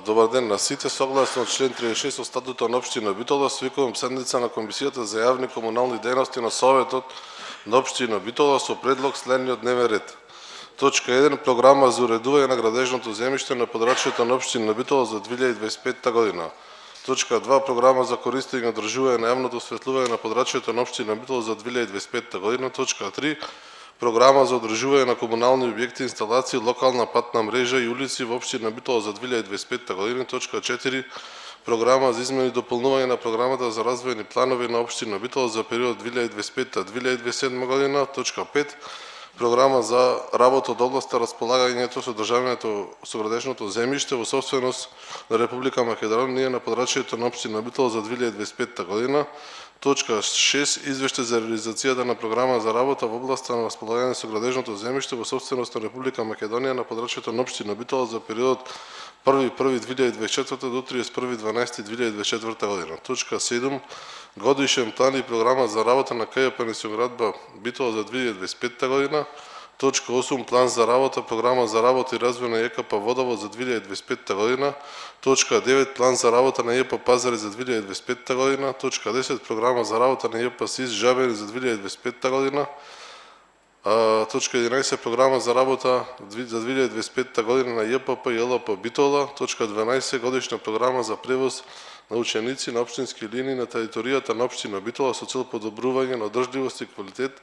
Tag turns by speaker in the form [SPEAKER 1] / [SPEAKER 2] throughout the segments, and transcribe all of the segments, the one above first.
[SPEAKER 1] Добар ден на сите. Согласно член 36 од статутот на општина Битола, свикувам седница на Комисијата за јавни комунални дејности на Советот на општина Битола со предлог следниот дневен ред. Точка 1. Програма за уредување на градежното земјиште на подрачјето на општина Битола за 2025 година. Точка 2. Програма за користење и одржување на јавното осветлување на подрачјето на општина Битола за 2025 година. Точка 3. Програма за одржување на комунални објекти, инсталации, локална патна мрежа и улици во општина Битола за 2025 година. Точка 4. Програма за измени и дополнување на програмата за развојни планови на општина Битола за период 2025-2027 година. Точка 5. Програма за работа од областа располагањето со државното соградежното земјиште во собственост на Република Македонија на подрачјето на општина Битола за 2025 година. Точка 6. Извештај за реализацијата на програма за работа во областа на располагање со градежното земјиште во собственост на Република Македонија на подрачјето на општина Битола за период 1.1.2024 до 31.12.2024 година. Точка 7. Годишен план и програма за работа на КЈП Несоградба Битола за 2025 година. Точка 8. План за работа, програма за работа и развој на ЕКП Водовод за 2025 година. Точка 9. План за работа на ЈП Пазари за 2025 година. Точка 10. Програма за работа на ЈП СИС Жабери за 2025 година. Точка 11. Програма за работа за 2025 година на ЈПП и ЛП Битола. Точка 12. Годишна програма за превоз на ученици на општински линии на територијата на општина Битола со цел подобрување на одржливост и квалитет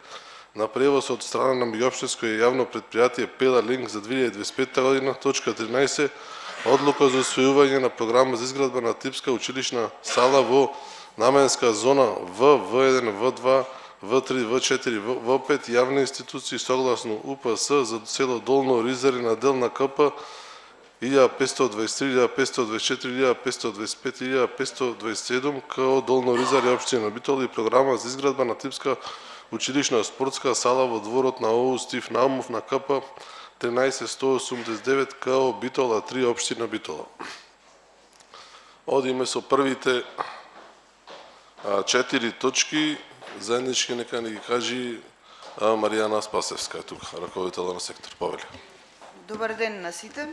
[SPEAKER 1] на превоз од страна на меѓуопштинско и јавно предпријатие Пела Линк за 2025 година. Точка 13. Одлука за усвојување на програма за изградба на типска училишна сала во наменска зона В, В1, В2, В3, В4, В5 јавни институции согласно УПС за село Долно Ризари на дел на КП 1523, 1524, 1525, 1527 КО Долно Ризари општина Битола и програма за изградба на типска училишна спортска сала во дворот на ОУ Стив Наумов на КП 13189 КО Битола 3 општина Битола. Одиме со првите 4 точки. Заеднички нека ни ги кажи Маријана Спасевска е тука, раководител на сектор. Повели.
[SPEAKER 2] Добар ден на сите.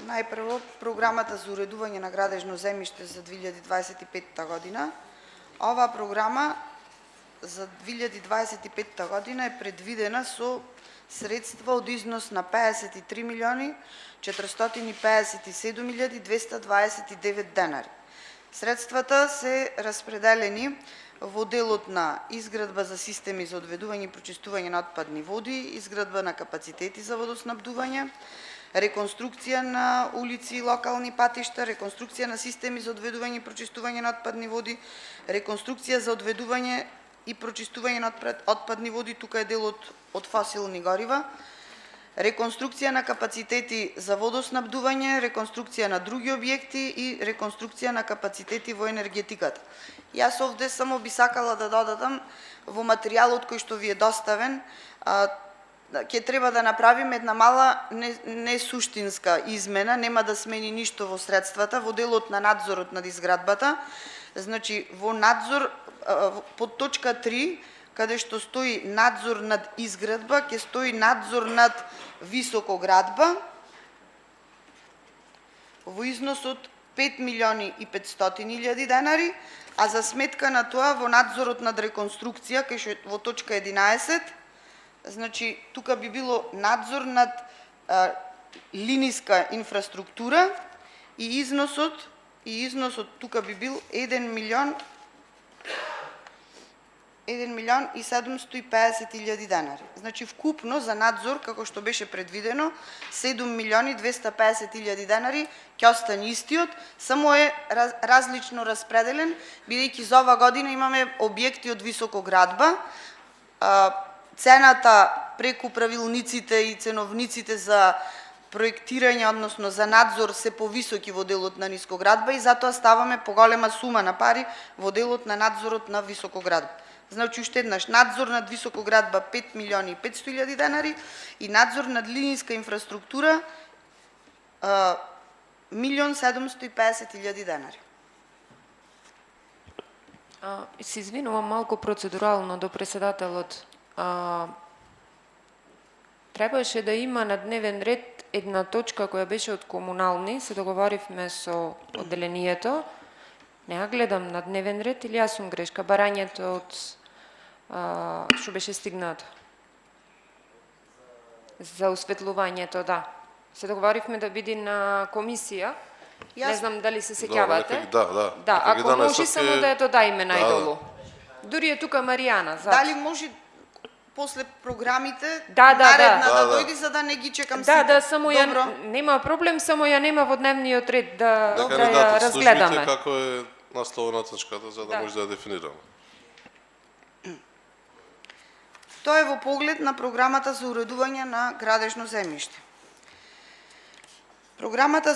[SPEAKER 2] Најпрво, програмата за уредување на градежно земјиште за 2025 година. Оваа програма за 2025 година е предвидена со средства од износ на 53 милиони 457 илјади 229 денари. Средствата се распределени во делот на изградба за системи за одведување и прочистување на отпадни води, изградба на капацитети за водоснабдување, реконструкција на улици и локални патишта, реконструкција на системи за одведување и прочистување на отпадни води, реконструкција за одведување и прочистување на отпадни води, тука е делот од фосилни горива, реконструкција на капацитети за водоснабдување, реконструкција на други објекти и реконструкција на капацитети во енергетиката. Јас овде само би сакала да додадам во материјалот кој што ви е доставен, ќе треба да направиме една мала несуштинска измена, нема да смени ништо во средствата, во делот на надзорот над изградбата. Значи, во надзор, под точка 3, каде што стои надзор над изградба, ќе стои надзор над високоградба во износ од 5 милиони и 500 илјади денари, а за сметка на тоа во надзорот над реконструкција, кај што во точка 11, значи тука би било надзор над линиска инфраструктура и износот тука би бил 1 милион и 750 илјади денари. Значи вкупно за надзор, како што беше предвидено, 7 милиони 250 илјади денари ќе остане истиот, само е различно распределен, бидејќи за ова година имаме објекти од високоградба. Цената преку правилниците и ценовниците за проектирање, односно за надзор, се повисоки во делот на нискоградба и затоа ставаме поголема сума на пари во делот на надзорот на високоградба. Значи, уште еднаш, надзор над високоградба 5 милиони и 500 илјади денари и надзор над линиска инфраструктура 1 милион 750 илјади денари.
[SPEAKER 3] Се извинувам малку процедурално до председателот. Требаше да има на дневен ред една точка која беше од комунални, се договоривме со одделението. Не ја гледам на дневен ред или јас сум грешка, барањето од што беше стигнато. За осветлувањето, да. Се договоривме да биде на комисија. Не знам дали се сеќавате.
[SPEAKER 1] Да.
[SPEAKER 3] Да,
[SPEAKER 1] Нека ги
[SPEAKER 3] ако може
[SPEAKER 1] донесат
[SPEAKER 3] само
[SPEAKER 1] и-
[SPEAKER 3] да ја додајме
[SPEAKER 1] Да,
[SPEAKER 3] најдолу. Дури е тука Маријана. зад.
[SPEAKER 2] Дали може после програмите
[SPEAKER 3] Да.
[SPEAKER 2] наредна да
[SPEAKER 1] Да.
[SPEAKER 2] дојде за да не ги чекам сите?
[SPEAKER 3] Да, само ја
[SPEAKER 2] Добро.
[SPEAKER 3] нема проблем, само ја нема во дневниот ред да
[SPEAKER 1] Нека
[SPEAKER 3] да
[SPEAKER 1] ни
[SPEAKER 3] ја
[SPEAKER 1] дадат службите
[SPEAKER 3] разгледаме.
[SPEAKER 1] како е наслово на точката, за да
[SPEAKER 3] Да.
[SPEAKER 1] може да ја дефинираме.
[SPEAKER 2] Тоа е во поглед на програмата за уредување на градежно земјиште. Програмата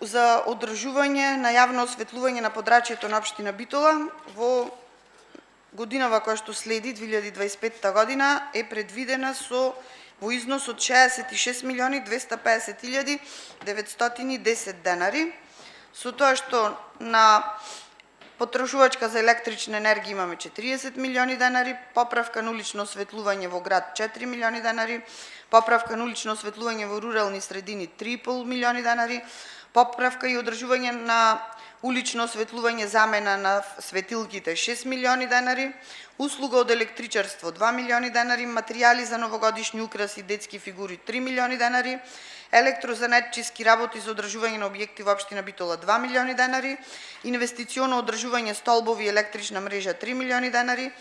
[SPEAKER 2] за одржување на јавно осветлување на подрачјето на општина Битола во годинава која што следи, 2025 година, е предвидена во износ од 66.250.910 денари, со тоа што на потрошувачка за електрична енергија имаме 40 милиони денари, поправка на улично осветлување во град 4 милиони денари, поправка на улично осветлување во рурални средини 3,5 милиони денари, поправка и одржување на улично осветлување замена на светилките 6 милиони денари, услуга од електричарство 2 милиони денари, материјали за новогодишни украси и детски фигури 3 милиони денари, електрозанетчиски работи за одржување на објекти во општина Битола 2 милиони денари, инвестиционо одржување столбови и електрична мрежа 3 милиони денари,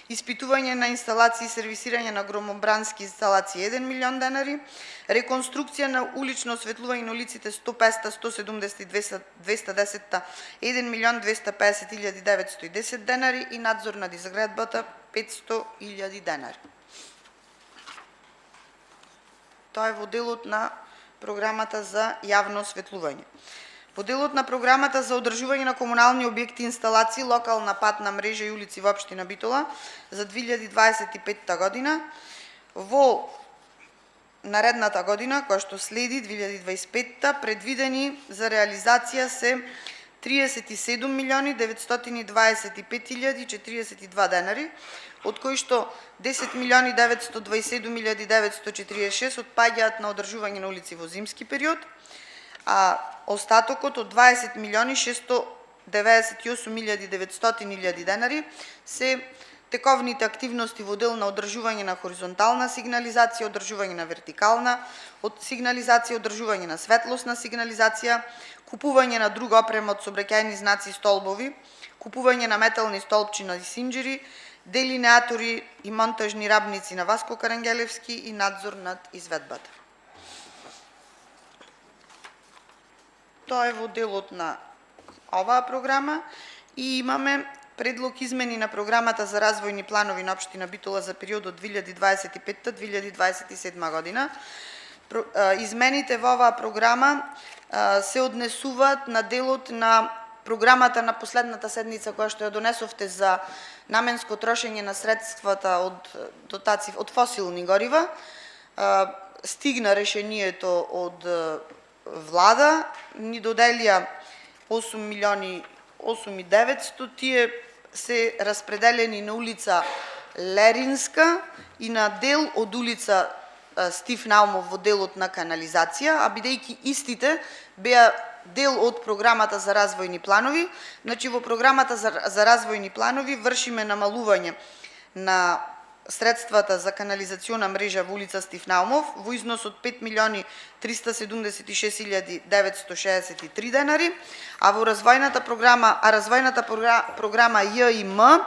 [SPEAKER 2] испитување на инсталации и сервисирање на громобрански инсталации 1 милион денари, реконструкција на улично осветлување на улиците 100, 500, 170 и 210 1 милион 250.910 денари и надзор над изградбата 500.000 денари. Тоа е во делот на програмата за јавно осветлување. Во делот на програмата за одржување на комунални објекти и инсталации, локална патна мрежа и улици во општина Битола за 2025 година, во наредната година, која што следи 2025, предвидени за реализација се 37.925.042 денари, од кои што 10.927.946 отпаѓаат на одржување на улици во зимски период, а остатокот од 20.698.900 денари се тековните активности во дел на одржување на хоризонтална сигнализација, одржување на вертикална сигнализација, одржување на светлосна сигнализација, купување на друга опрема од сообраќајни знаци и столбови, купување на метални столпчина и синџири, делинеатори и монтажни рабници на Васко Карангелевски и надзор над изведбата. Тоа е во делот на оваа програма и имаме предлог измени на програмата за развојни планови на општина Битола за периодот 2025-2027 година. Измените во оваа програма се однесуваат на делот на програмата на последната седница која што ја донесовте за наменско трошење на средствата од дотации од фосилни горива. Стигна решението од влада, ни доделија 8.800.000, тие се распределени на улица Леринска и на дел од улица Стив Наумов во делот на канализација, а бидејќи истите беа дел од програмата за развојни планови, значи во програмата за развојни планови вршиме намалување на средствата за канализациона мрежа во улица Стив Наумов во износ од 5.376.963 денари, а во развојната програма Ј&М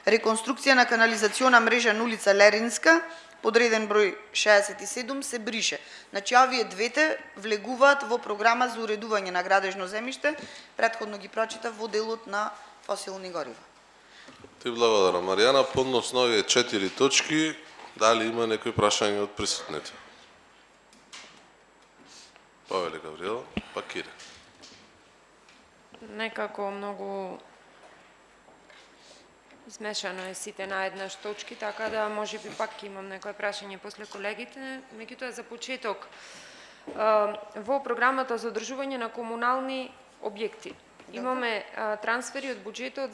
[SPEAKER 2] реконструкција на канализациона мрежа на улица Леринска подреден број 67 се брише. Значи овие двете влегуваат во програма за уредување на градежно земјиште, претходно ги прочитав во делот на фосилни горива.
[SPEAKER 1] Ти благодарам, Маријана. Подносно овие 4 точки, дали има некои прашања од присутните? Повели Гавриела, па Кире.
[SPEAKER 3] Некако многу измешано е сите на еднаш точки, така да можеби пак имам некој прашање после колегите. Меѓутоа за почеток, во програмата за одржување на комунални објекти имаме трансфери од буџетот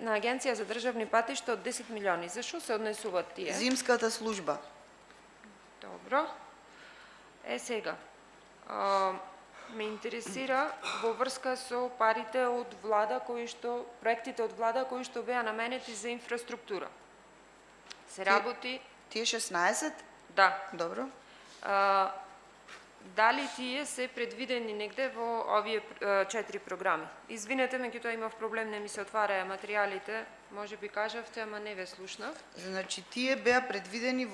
[SPEAKER 3] на Агенција за државни патишта од 10 милиони. За што се однесуваат тие?
[SPEAKER 2] Зимската служба.
[SPEAKER 3] Добро. Сега, ме интересира во врска со парите од влада проектите од влада кои што беа наменети за инфраструктура. Се работи
[SPEAKER 2] Тие 16?
[SPEAKER 3] да.
[SPEAKER 2] Добро.
[SPEAKER 3] Дали тие се предвидени негде во овие 4 програми? Извинете, меѓутоа имав проблем, не ми се отвараа материјалите. Може би кажавте, ама не ве слушнав.
[SPEAKER 2] Значи тие беа предвидени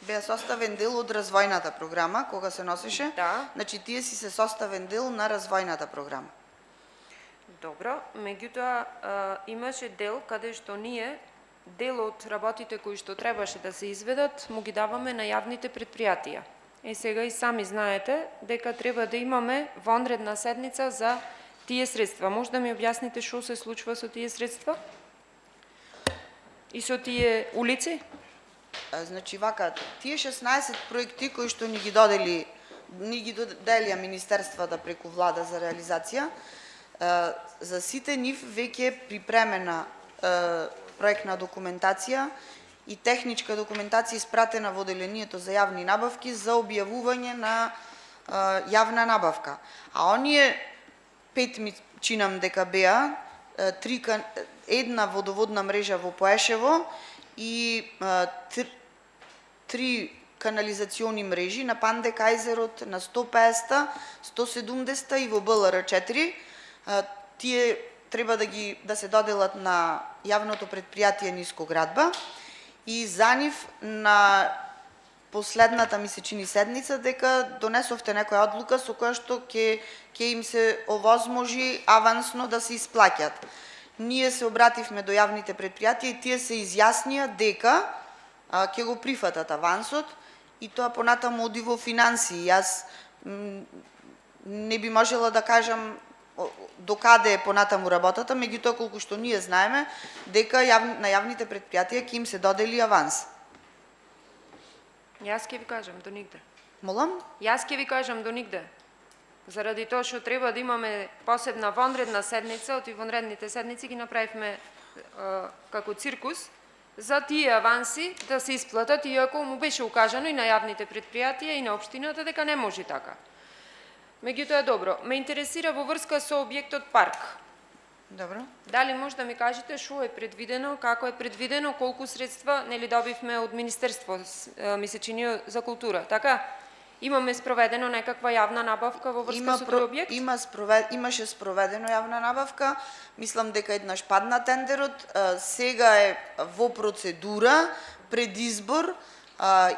[SPEAKER 2] беа составен дел од развојната програма кога се носеше.
[SPEAKER 3] Да.
[SPEAKER 2] Значи тие си се составен дел на развојната програма.
[SPEAKER 3] Добро, меѓутоа имаше дел каде што ние дел од работите кои што требаше да се изведат му ги даваме на јавните предпријатија. Сега и сами знаете дека треба да имаме вонредна седница за тие средства. Може да ми објасните што се случува со тие средства? И со тие улици?
[SPEAKER 2] Значи вака, тие 16 проекти кои што ни ги доделија министерствата преку влада за реализација, за сите нив веќе е припремена проектна документација и техничка документација испратена во одделението за јавни набавки за објавување на јавна набавка. А оние 5 ми чинам дека беа, една водоводна мрежа во Поешево и 3 канализациони мрежи на Панде Кајзерот, на 150, 170 и во БЛР 4. Тие треба да се доделат на јавното предпријатие Нискоградба и за нив на последната ми се чини седница дека донесовте некоја одлука со која што ќе им се овозможи авансно да се исплаќат. Ние се обративме до јавните предпријатија и тие се изјаснија дека ќе го прифатат авансот и тоа понатаму оди во финансии. Јас не би можела да кажам до каде е понатаму работата, меѓутоа колку што ние знаеме дека на јавните предпријатија ќе им се додели аванс.
[SPEAKER 3] Јас ќе ви кажам до нигде.
[SPEAKER 2] Молам?
[SPEAKER 3] Јас ќе ви кажам до нигде. Заради тоа што треба да имаме посебна вонредна седница, од и вонредните седници ги направивме како циркус, за тие аванси да се исплатат, иако му беше укажано и на јавните предпријатија и на општината дека не може така. Меѓутоа добро, ме интересира во врска со објектот парк.
[SPEAKER 2] Добро.
[SPEAKER 3] Дали може да ми кажете што е предвидено, како е предвидено, колку средства нели добивме од Министерство, ми се чини за култура, така? Имаме спроведено некаква јавна набавка во врска со тој објект?
[SPEAKER 2] Имаше спроведено јавна набавка, мислам дека еднаш падна тендерот, сега е во процедура, пред избор,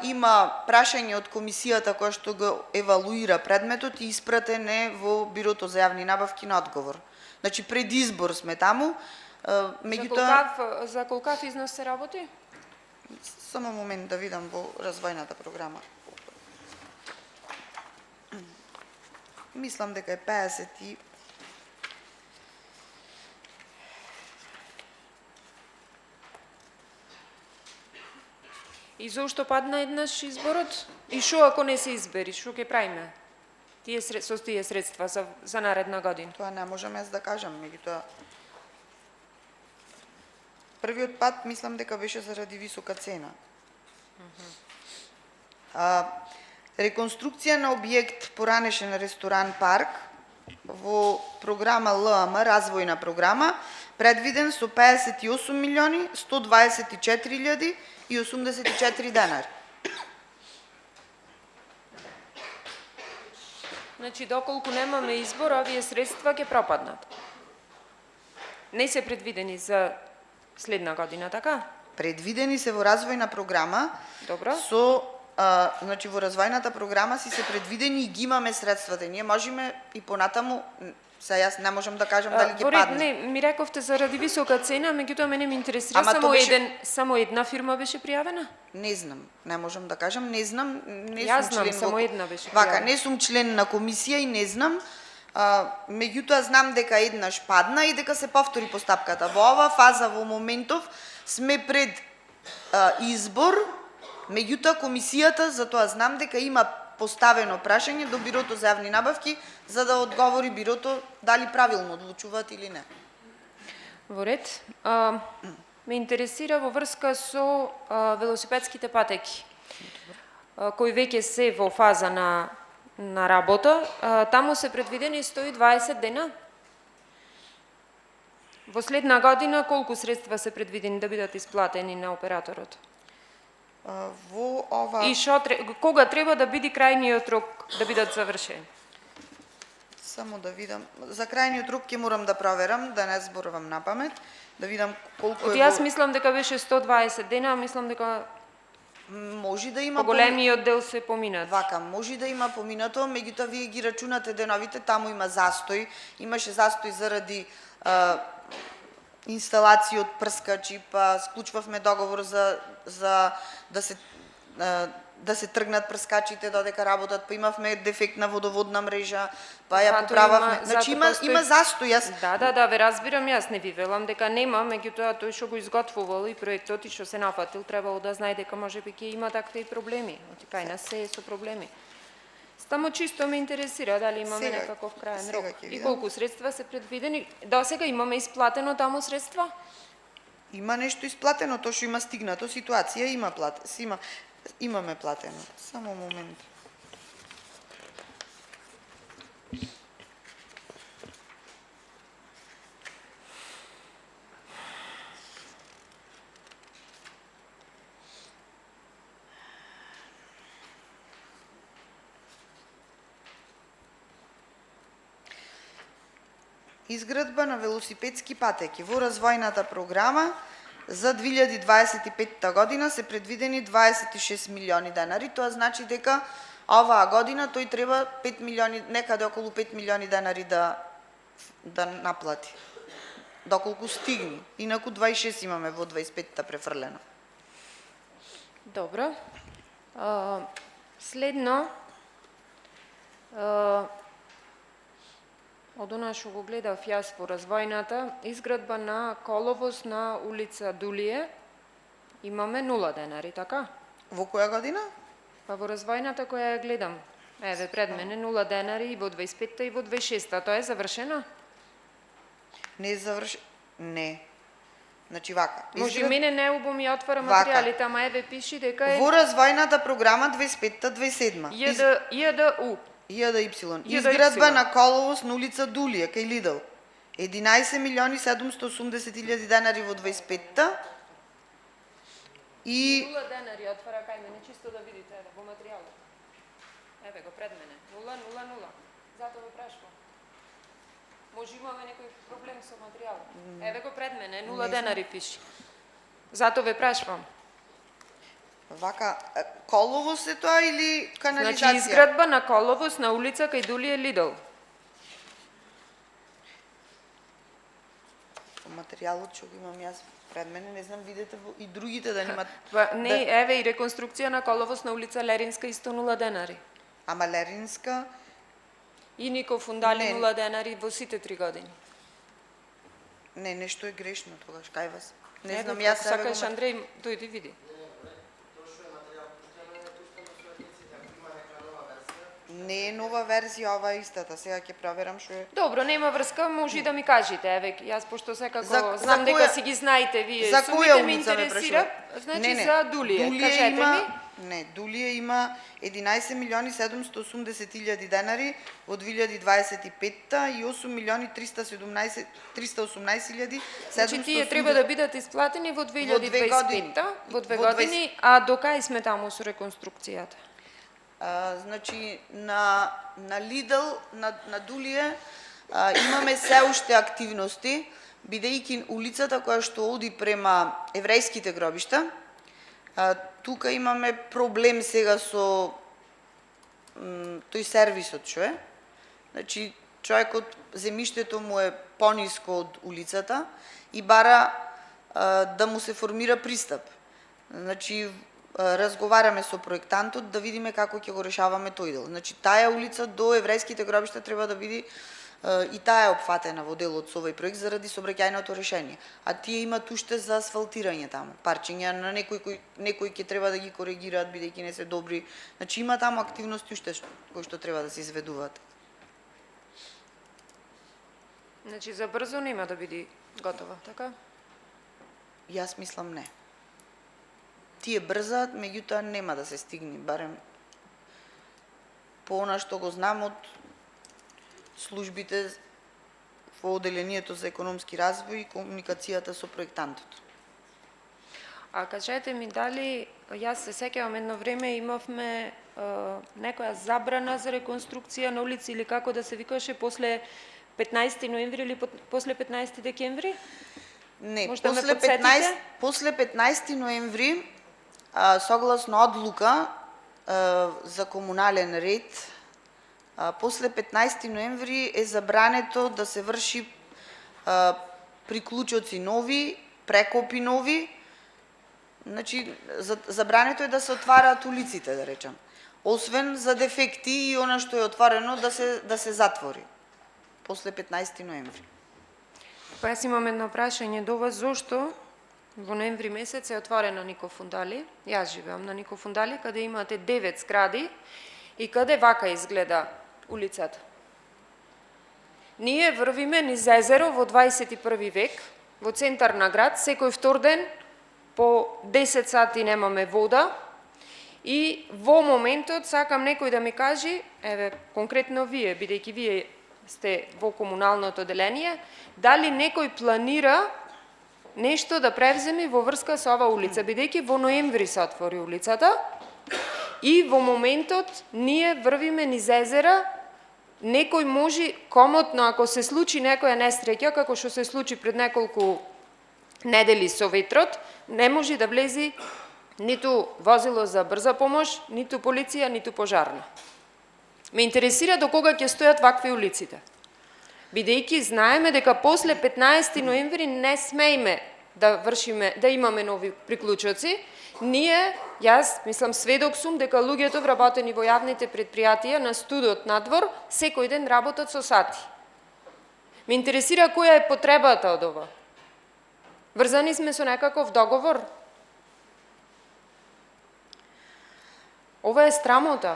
[SPEAKER 2] има прашање од комисијата која што го евалуира предметот и испратен е во Бирото за јавни набавки на одговор. Значи пред избор сме таму, меѓутоа...
[SPEAKER 3] За колкав износ се работи?
[SPEAKER 2] Само момент да видам во развојната програма. Мислам дека е 50 и...
[SPEAKER 3] И зошто падна еднаш изборот? И што ако не се избери, што ќе правиме? Со тие средства за наредна година?
[SPEAKER 2] Тоа не можам јас да кажам, меѓутоа... Првиот пат мислам дека беше заради висока цена. Реконструкција на објект поранешен ресторан парк во програма ЛАМ, развојна програма, предвиден со 58 милиони 124 илјади и 84 денари.
[SPEAKER 3] Значи, доколку немаме избор, овие средства ќе пропаднат. Не се предвидени за следна година, така?
[SPEAKER 2] Предвидени се во развојна програма.
[SPEAKER 3] Добро.
[SPEAKER 2] Значи во развојната програма си се предвидени и ги имаме средствата. Ние можеме и понатаму, сега јас не можам да кажам дали ќе падне.
[SPEAKER 3] Не, ми рековте заради висока цена, меѓутоа мене ми интересира само една фирма беше пријавена?
[SPEAKER 2] Не знам, не можам да кажам, не знам, не
[SPEAKER 3] Јас
[SPEAKER 2] сум
[SPEAKER 3] знам,
[SPEAKER 2] член
[SPEAKER 3] само една беше пријавена.
[SPEAKER 2] Вака, не сум член на комисија и не знам. Меѓутоа знам дека еднаш падна и дека се повтори постапката. Во ова фаза во моментов сме пред избор. Меѓутоа, комисијата, за тоа знам дека има поставено прашање до Бирото за јавни набавки, за да одговори Бирото дали правилно одлучуваат или не.
[SPEAKER 3] Во ред. Ме интересира во врска со велосипедските патеки, кои веќе се во фаза на на работа, таму се предвидени 120 дена. Во следна година колку средства се предвидени да бидат исплатени на операторот?
[SPEAKER 2] Во ова...
[SPEAKER 3] И кога треба да биде крајниот рок да бидат завршени?
[SPEAKER 2] Само да видам. За крајниот рок ќе морам да проверам, да не зборувам на памет, да видам колку
[SPEAKER 3] Оти
[SPEAKER 2] е
[SPEAKER 3] јас мислам дека беше 120 дена, а мислам дека
[SPEAKER 2] може да има
[SPEAKER 3] поголемиот дел се поминат.
[SPEAKER 2] Вака, може да има поминато, меѓутоа вие ги рачунате деновите, таму има застој, имаше застој заради инсталација од прскачи, па склучвавме договор за да се тргнат прскачите додека работат, па имавме дефектна водоводна мрежа, па ја
[SPEAKER 3] Затоа
[SPEAKER 2] поправавме.
[SPEAKER 3] има-
[SPEAKER 2] Значи
[SPEAKER 3] затоа
[SPEAKER 2] има застој, јас
[SPEAKER 3] Да, ве разбирам, јас не ви велам дека нема, меѓутоа тој што го изготвувал и проектот и што се нафатил требало да знае дека можеби ќе има такви проблеми. Оти кај нас се е со проблеми. Само чисто ме интересира дали имаме
[SPEAKER 2] Сега-
[SPEAKER 3] некаков крајен
[SPEAKER 2] сега
[SPEAKER 3] рок.
[SPEAKER 2] ќе
[SPEAKER 3] И
[SPEAKER 2] видам.
[SPEAKER 3] колку средства се предвидени? До сега имаме исплатено таму средства?
[SPEAKER 2] има нешто исплатено, тоа што има стигнато ситуација, имаме платено. Само момент. Изградба на велосипедски патеки во развојната програма за 2025 година се предвидени 26 милиони денари. Тоа значи дека оваа година тој треба 5 милиони, некаде околу 5 милиони денари да наплати. Доколку стигни. Инаку 26 имаме во 25-та префрлено.
[SPEAKER 3] Добро. Следно, од она што го гледав јас во развојната, изградба на коловоз на улица Дулие, имаме 0 денари, така?
[SPEAKER 2] Во која година?
[SPEAKER 3] Па во развојната која ја гледам, еве пред мене 0 денари и во 25-та и во 26-та, тоа е завршено?
[SPEAKER 2] Не е Не. Значи вака.
[SPEAKER 3] Може и мене неубо ми отвора
[SPEAKER 2] Вака.
[SPEAKER 3] материјалите, ама еве пиши дека е
[SPEAKER 2] Во развојната програма 25-та-27.
[SPEAKER 3] JDU.
[SPEAKER 2] JDY.
[SPEAKER 3] JDY.
[SPEAKER 2] Изградба на коловоз на улица Дулија, кај Лидл. 11 милиони 780 илјади денари во 25-та. И
[SPEAKER 3] 0 денари отвора кај мене, чисто да видите, еве, во материјалот. Еве го пред мене. 0. Затоа ве прашувам. Може имаме некој проблем со материјалот. Еве го пред мене, 0 денари пиши. Затоа ве прашувам.
[SPEAKER 2] вака, коловоз е тоа или канализација?
[SPEAKER 3] Значи изградба на коловоз на улица кај Дулие Лидл.
[SPEAKER 2] По материјалот што го имам јас пред мене, не знам видите и другите да немат.
[SPEAKER 3] Не, еве и реконструкција на коловоз на улица Леринска исто 0 денари.
[SPEAKER 2] Ама Леринска,
[SPEAKER 3] И Нико Фундали
[SPEAKER 2] Не.
[SPEAKER 3] 0 денари во сите 3 години.
[SPEAKER 2] не, нешто е грешно тогаш, кај вас. Не
[SPEAKER 3] Еве,
[SPEAKER 2] знам,
[SPEAKER 3] ако
[SPEAKER 2] јас еве
[SPEAKER 3] сакаш
[SPEAKER 2] го
[SPEAKER 3] Андреј, дојди види.
[SPEAKER 2] Не е нова верзија, ова е истата. Сега ќе проверам што е.
[SPEAKER 3] Добро, нема врска, може и да ми кажете. Еве, јас пошто секако
[SPEAKER 2] За
[SPEAKER 3] знам дека
[SPEAKER 2] која-
[SPEAKER 3] си ги знаете вие.
[SPEAKER 2] За
[SPEAKER 3] сумите
[SPEAKER 2] која
[SPEAKER 3] ме
[SPEAKER 2] улица ме
[SPEAKER 3] интересира.
[SPEAKER 2] прашува?
[SPEAKER 3] Значи за Дулие, кажете ми.
[SPEAKER 2] Не, Дулија има 11 милиони 780 илјади денари во 2025-та и 8 милиони 318 илјади 780.
[SPEAKER 3] Значи тие треба да бидат исплатени во 2025-та, во 2
[SPEAKER 2] Во 20
[SPEAKER 3] години, а до кај сме таму со реконструкцијата?
[SPEAKER 2] Значи на Лидл, на Дулие имаме се уште активности, бидејќи улицата која што оди према еврејските гробишта, тука имаме проблем сега со тој сервисот што е. Значи човекот земјиштето му е пониско од улицата и бара да му се формира пристап. Значи разговараме со проектантот да видиме како ќе го решаваме тој дел. Значи таа улица до еврејските гробишта треба да биде и таа е опфатена во делот со овој проект заради сообраќајното решение. А тие имат уште за асфалтирање таму, парчења на некои ќе треба да ги коригираат бидејќи не се добри. Значи има таму активности уште кои што треба да се изведуваат.
[SPEAKER 3] Значи за брзо нема да биде готова, така?
[SPEAKER 2] Јас мислам не. Тие брзаат, меѓутоа нема да се стигне, барем по она што го знам од службите во Оделението за економски развој и комуникацијата со проектантот.
[SPEAKER 3] А кажете ми дали, јас се сеќавам едно време имавме некоја забрана за реконструкција на улици или како да се викаше после 15 ноември или после 15 декември?
[SPEAKER 2] Не,
[SPEAKER 3] Може да ме потсетите?
[SPEAKER 2] после 15 ноември, согласно одлука за комунален ред, после 15 ноември е забрането да се врши приклучоци нови, прекопи нови. Значи, забрането е да се отвараат улиците, да речам. Освен за дефекти и она што е отворено да се затвори после 15 ноември.
[SPEAKER 3] Па јас имам едно прашање до вас, зошто во ноември месец е отворена Нико Фундали? Јас живеам на Нико Фундали, каде имате 9 згради и каде вака изгледа улицата. Ние врвиме низ езеро во 21 век, во центар на град, секој втор ден по 10 сати немаме вода и во моментот сакам некој да ми кажи, еве конкретно вие, бидејќи вие сте во комуналното оделение, дали некој планира нешто да превземе во врска со ова улица, бидејќи во ноември се отвори улицата и во моментот ние врвиме низ езера, некој може комотно, ако се случи некоја несреќа, како што се случи пред неколку недели со ветрот, не може да влези ниту возило за брза помош, ниту полиција, ниту пожарна. Ме интересира до кога ќе стојат вакви улиците. Бидејќи знаеме дека после 15 ноември не смееме да вршиме, да имаме нови приклучоци, ние, јас мислам сведок сум дека луѓето вработени во јавните предпријатија на студот надвор секој ден работат со сати. Ме интересира која е потребата од ова. Врзани сме со некаков договор. Ова е срамота.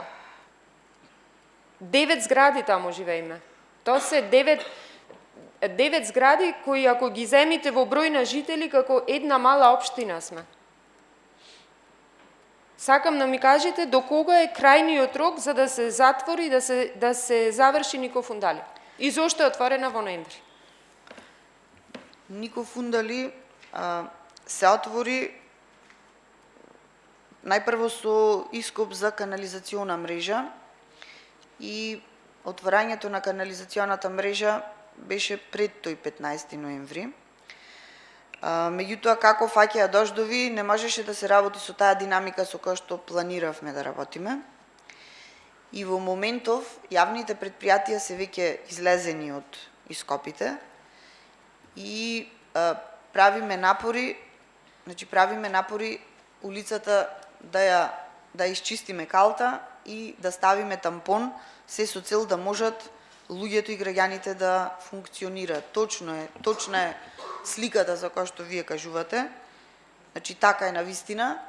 [SPEAKER 3] 9 згради таму живееме. Тоа се 9 згради кои ако ги земите во број на жители како една мала општина сме. Сакам да ми кажете до кога е крајниот рок за да се затвори, да се заврши Нико Фундали. И зошто е отворена во ноември?
[SPEAKER 2] Нико Фундали се отвори најпрво со ископ за канализациона мрежа и отворањето на канализационата мрежа беше пред тој 15 ноември. Меѓутоа, како фаќаја дождови, не можеше да се работи со таа динамика со која што планиравме да работиме. И во моментов, јавните предпријатија се веќе излезени од ископите и правиме напори улицата да исчистиме калта и да ставиме тампон, се со цел да можат луѓето и граѓаните да функционираат. Точна е сликата за која што вие кажувате. Значи така е навистина.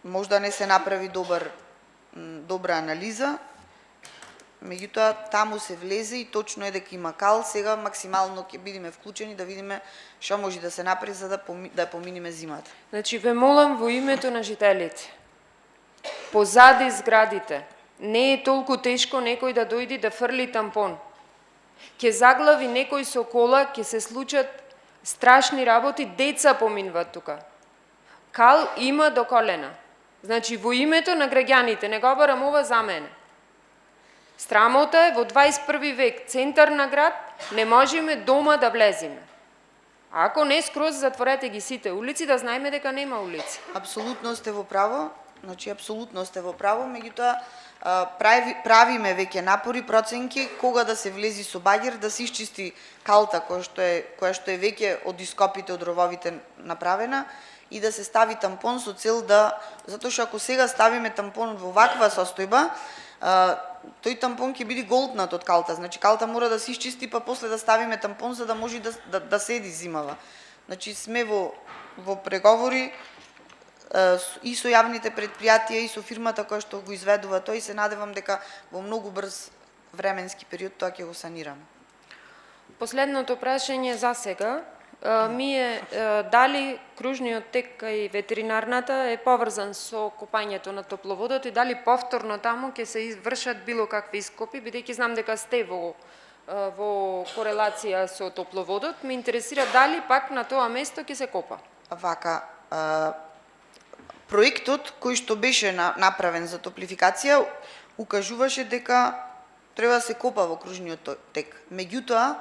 [SPEAKER 2] Можда не се направи добра анализа, меѓутоа таму се влезе и точно е дека има кал. Сега максимално ќе бидеме вклучени да видиме што може да се направи за да поминиме зимата.
[SPEAKER 3] Значи ве молам во името на жителите, позади зградите, не е толку тешко некој да дојде да фрли тампон. Ќе заглави некој со кола, ќе се случат страшни работи, деца поминуваат тука. Кал има до колена. Значи во името на граѓаните, не го барам ова за мене. Срамота е во 21 век, центар на град, не можеме дома да влеземе. Ако не скроз затворете ги сите улици, да знаеме дека нема улици.
[SPEAKER 2] Апсолутно сте во право, меѓутоа правиме веќе напори, проценки, кога да се влези со багер, да се исчисти калта која што е веќе од ископите, од рововите направена и да се стави тампон со цел затоа што ако сега ставиме тампон во ваква состојба, тој тампон ќе биде голтнат од калта. Значи калта мора да се исчисти, па после да ставиме тампон за да може да седи зимава. Значи сме во преговори и со јавните предпријатија и со фирмата која што го изведува тој, се надевам дека во многу брз временски период тоа ќе го санираме.
[SPEAKER 3] Последното прашање за сега ми е дали кружниот тек кај ветеринарната е поврзан со копањето на топловодот и дали повторно таму ќе се извршат било какви ископи, бидејќи знам дека сте во корелација со топловодот, ме интересира дали пак на тоа место ќе се копа.
[SPEAKER 2] Вака, проектот кој што беше направен за топлификација укажуваше дека треба да се копа во кружниот тек. Меѓутоа,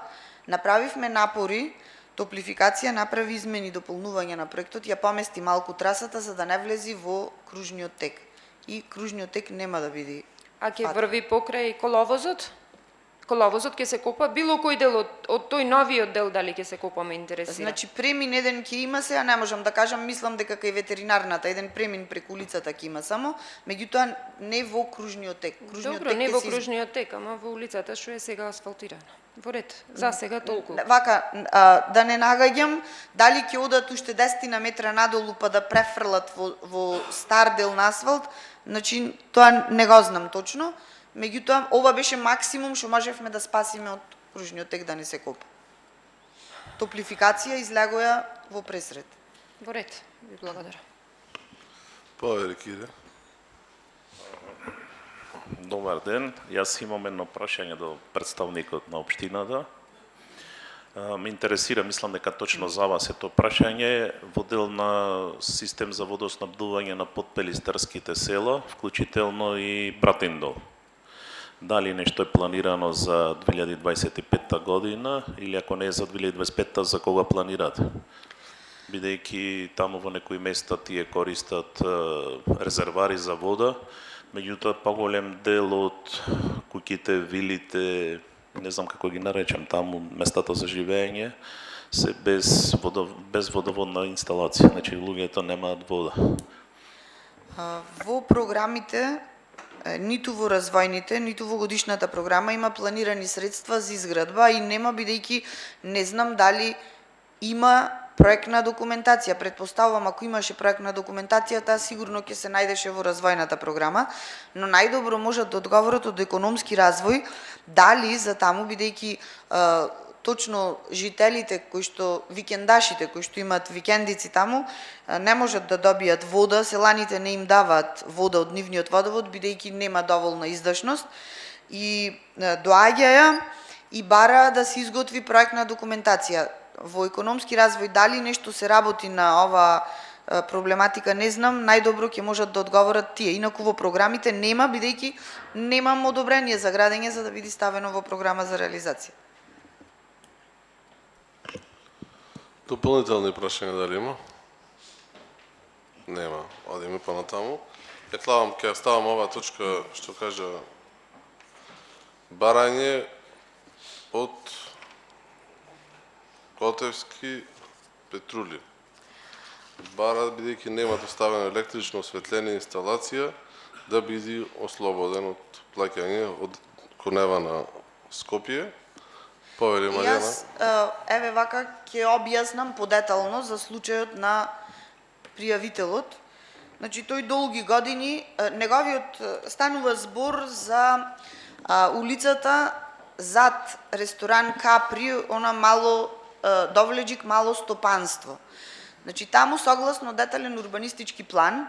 [SPEAKER 2] направивме напори, топлификација направи измени и дополнување на проектот, ја помести малку трасата за да не влези во кружниот тек. И кружниот тек нема да биде.
[SPEAKER 3] А ќе врви покрај коловозот? Коловозот ќе се копа, било кој дел од тој новиот дел дали ќе се копа, ме интересира.
[SPEAKER 2] Значи премин еден ќе има, сега не можам да кажам, мислам дека кај ветеринарната еден премин преку улицата ќе има само, меѓутоа не во кружниот тек.
[SPEAKER 3] Добро, не во кружниот тек, ама во улицата што е сега асфалтирана. Во ред, за сега толку.
[SPEAKER 2] Вака, да не нагаѓам, дали ќе одат уште 10 на метра надолу па да префрлат во стар дел на асфалт, значи тоа не го знам точно. Меѓутоа, ова беше максимум што можевме да спасиме од кружниот тек да не се копа. Топлификација излегоја во пресред.
[SPEAKER 3] Во ред, ви благодарам.
[SPEAKER 1] Повери, Кире.
[SPEAKER 4] Добар ден, јас имам едно прашање до представникот на општината. Ме интересира, мислам дека точно за вас е тоа прашање, во дел на систем за водоснабдување на подпелистарските села, вклучително и Братиндол. Дали нешто е планирано за 2025 година или ако не е за 2025, за кога планирате? Бидејќи таму во некои места тие користат резервари за вода, меѓутоа поголем дел од куќите, вилите, не знам како ги наречам таму, местата за живење, се без водоводна инсталација, значи луѓето немаат вода.
[SPEAKER 2] Во програмите, ниту во развојните, ниту во годишната програма има планирани средства за изградба и нема, бидејќи не знам дали има проектна документација. Претпоставувам, ако имаше проектна документација, таа сигурно ќе се најдеше во развојната програма, но најдобро можат да одговорат од економски развој, дали за таму, бидејќи точно жителите викендашите кои што имаат викендици таму, не можат да добијат вода, селаните не им даваат вода од нивниот водовод, бидејќи нема доволна издашност, и доаѓаја и бара да се изготви проектна документација. Во економски развој дали нешто се работи на ова проблематика, не знам, најдобро ќе можат да одговорат тие. Инаку во програмите нема, бидејќи немам одобрение за градење за да биде ставено во програма за реализација.
[SPEAKER 1] Дополнителни прашања дали има? Нема. Одиме понатаму. Ќе ставам оваа точка што кажа барање од Котевски Петрули. Бара, бидејќи нема доставена електрично осветление инсталација, да биде ослободен од плаќање од конева на Скопје. Повели, Маријана.
[SPEAKER 2] Јас, еве вака, ќе објаснам подетално за случајот на пријавителот. Значи, тој долги години, неговиот станува збор за улицата зад ресторан Капри, она мало Довлеџик мало стопанство. Значи, таму согласно детален урбанистички план,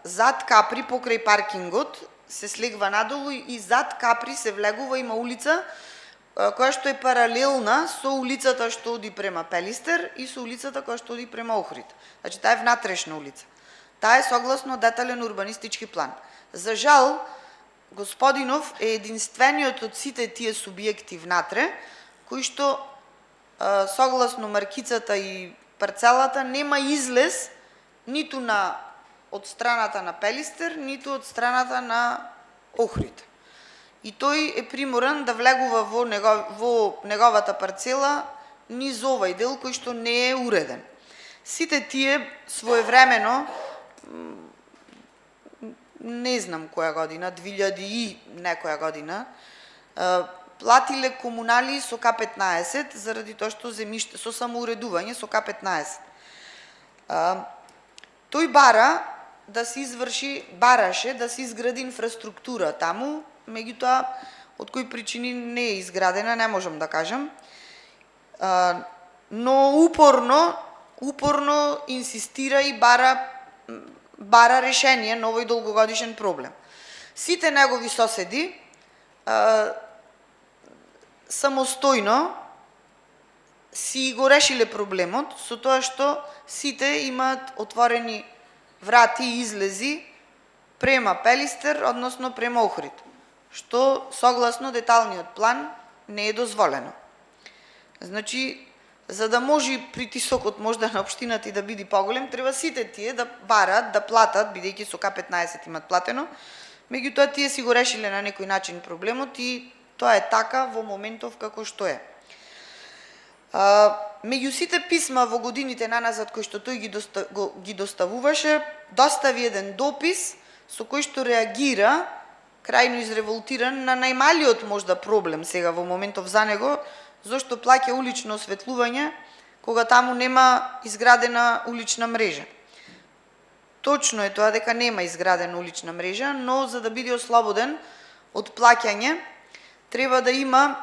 [SPEAKER 2] зад Капри покрај паркингот се слегва надолу и зад Капри се влегува, има улица која што е паралелна со улицата што оди према Пелистер и со улицата која што оди према Охрид. Значи, таа е внатрешна улица. Таа е согласно детален урбанистички план. За жал, господинов е единствениот од сите тие субјекти внатре, кои што согласно маркицата и парцелата нема излез ниту од страната на Пелистер, ниту од страната на Охрид. И тој е приморан да влегува во неговата парцела низ овај дел кој што не е уреден. Сите тие своевремено, не знам која година, 2000 и некоја година, платиле комунали со К15 заради тоа што земјиште со самоуредување со К15. Тој бараше да се изгради инфраструктура таму, меѓутоа од кои причини не е изградена, не можам да кажам. но упорно инсистира и бара решение на овој долгогодишен проблем. Сите негови соседи самостојно си го решиле проблемот со тоа што сите имаат отворени врати и излези према Пелистер, односно према Охрид, што согласно деталниот план не е дозволено. Значи, за да може притисокот можда на општината и да биде поголем, треба сите тие да барат, да платат, бидејќи со К15 имат платено, меѓутоа тие си го решиле на некој начин проблемот и тоа е така во моментов како што е. Меѓу сите писма во годините наназад кои што тој ги доставуваше, достави еден допис со кој што реагира крајно изреволтиран на најмалиот можда проблем сега во моментов за него, зашто плаќа улично осветлување кога таму нема изградена улична мрежа. Точно е тоа дека нема изградена улична мрежа, но за да биде ослободен од плаќање треба да има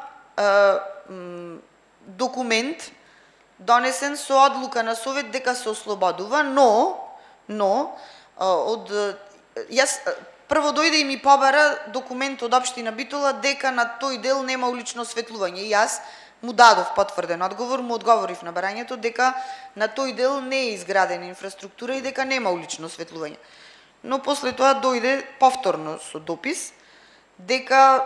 [SPEAKER 2] документ донесен со одлука на совет дека се ослободува, но прво дојде и ми побара документ од општина Битола дека на тој дел нема улично осветлување. И јас му дадов потврден одговор, му одговорив на барањето дека на тој дел не е изградена инфраструктура и дека нема улично осветлување. Но после тоа дојде повторно со допис дека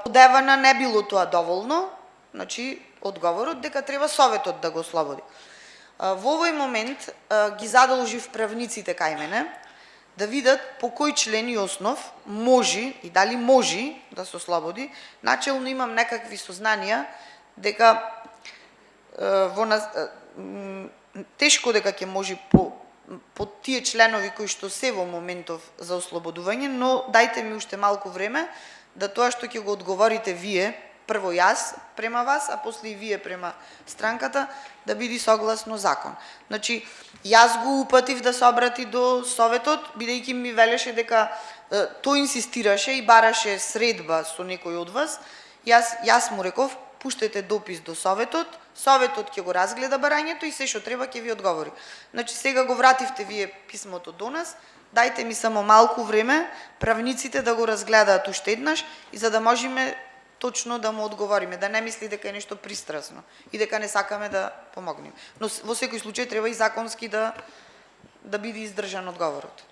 [SPEAKER 2] одевана не било тоа доволно, значи одговорот дека треба советот да го ослободи. Во овој момент ги задолжив правниците кај мене да видат по кој член и основ може и дали може да се ослободи. Начелно имам некакви сознанија дека тешко дека ќе може по тие членови кои што се во моментов за ослободување, но дајте ми уште малку време да тоа што ќе го одговорите вие, прво јас према вас, а после и вие према странката, да биде согласно закон. Значи, јас го упатив да се обрати до советот, бидејќи ми велеше дека тој инсистираше и бараше средба со некој од вас. Јас му реков, пуштете допис до советот, советот ќе го разгледа барањето и се што треба ќе ви одговори. Значи, сега го вративте вие писмото до нас, дајте ми само малку време правниците да го разгледаат уште еднаш и за да можеме точно да му одговориме, да не мисли дека е нешто пристрасно и дека не сакаме да помогнеме. Но во секој случај треба и законски да биде издржан одговорот.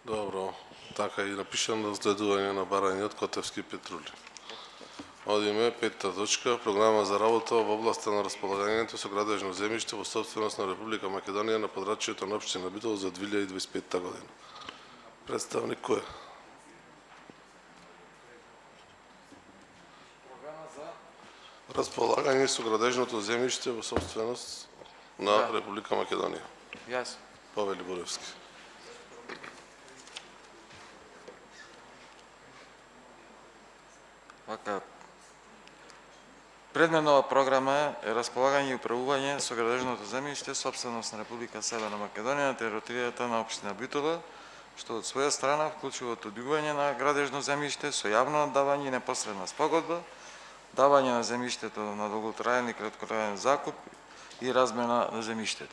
[SPEAKER 1] Добро, така и напишано следување на барањето Котевски Петрули. Одиме петта точка, програма за работа во областа на располагањето со градежно земјиште во собственост на Република Македонија на подрачјето на општина Битола за 2025 година. Представник кој е? Располагање со градежното земјиште во собственост на Република Македонија.
[SPEAKER 5] Јас.
[SPEAKER 1] Павел Боревски.
[SPEAKER 5] Вака, предмет на ова програма е располагање и управување со градежното земјиште собственост на Република Северна Македонија на територијата на општина Битола, што од своја страна вклучува одобивање на градежно земјиште со јавно наддавање и непосредна спогодба, давање на земјиштето на долготраен и краткотраен закуп и размена на земјиштето.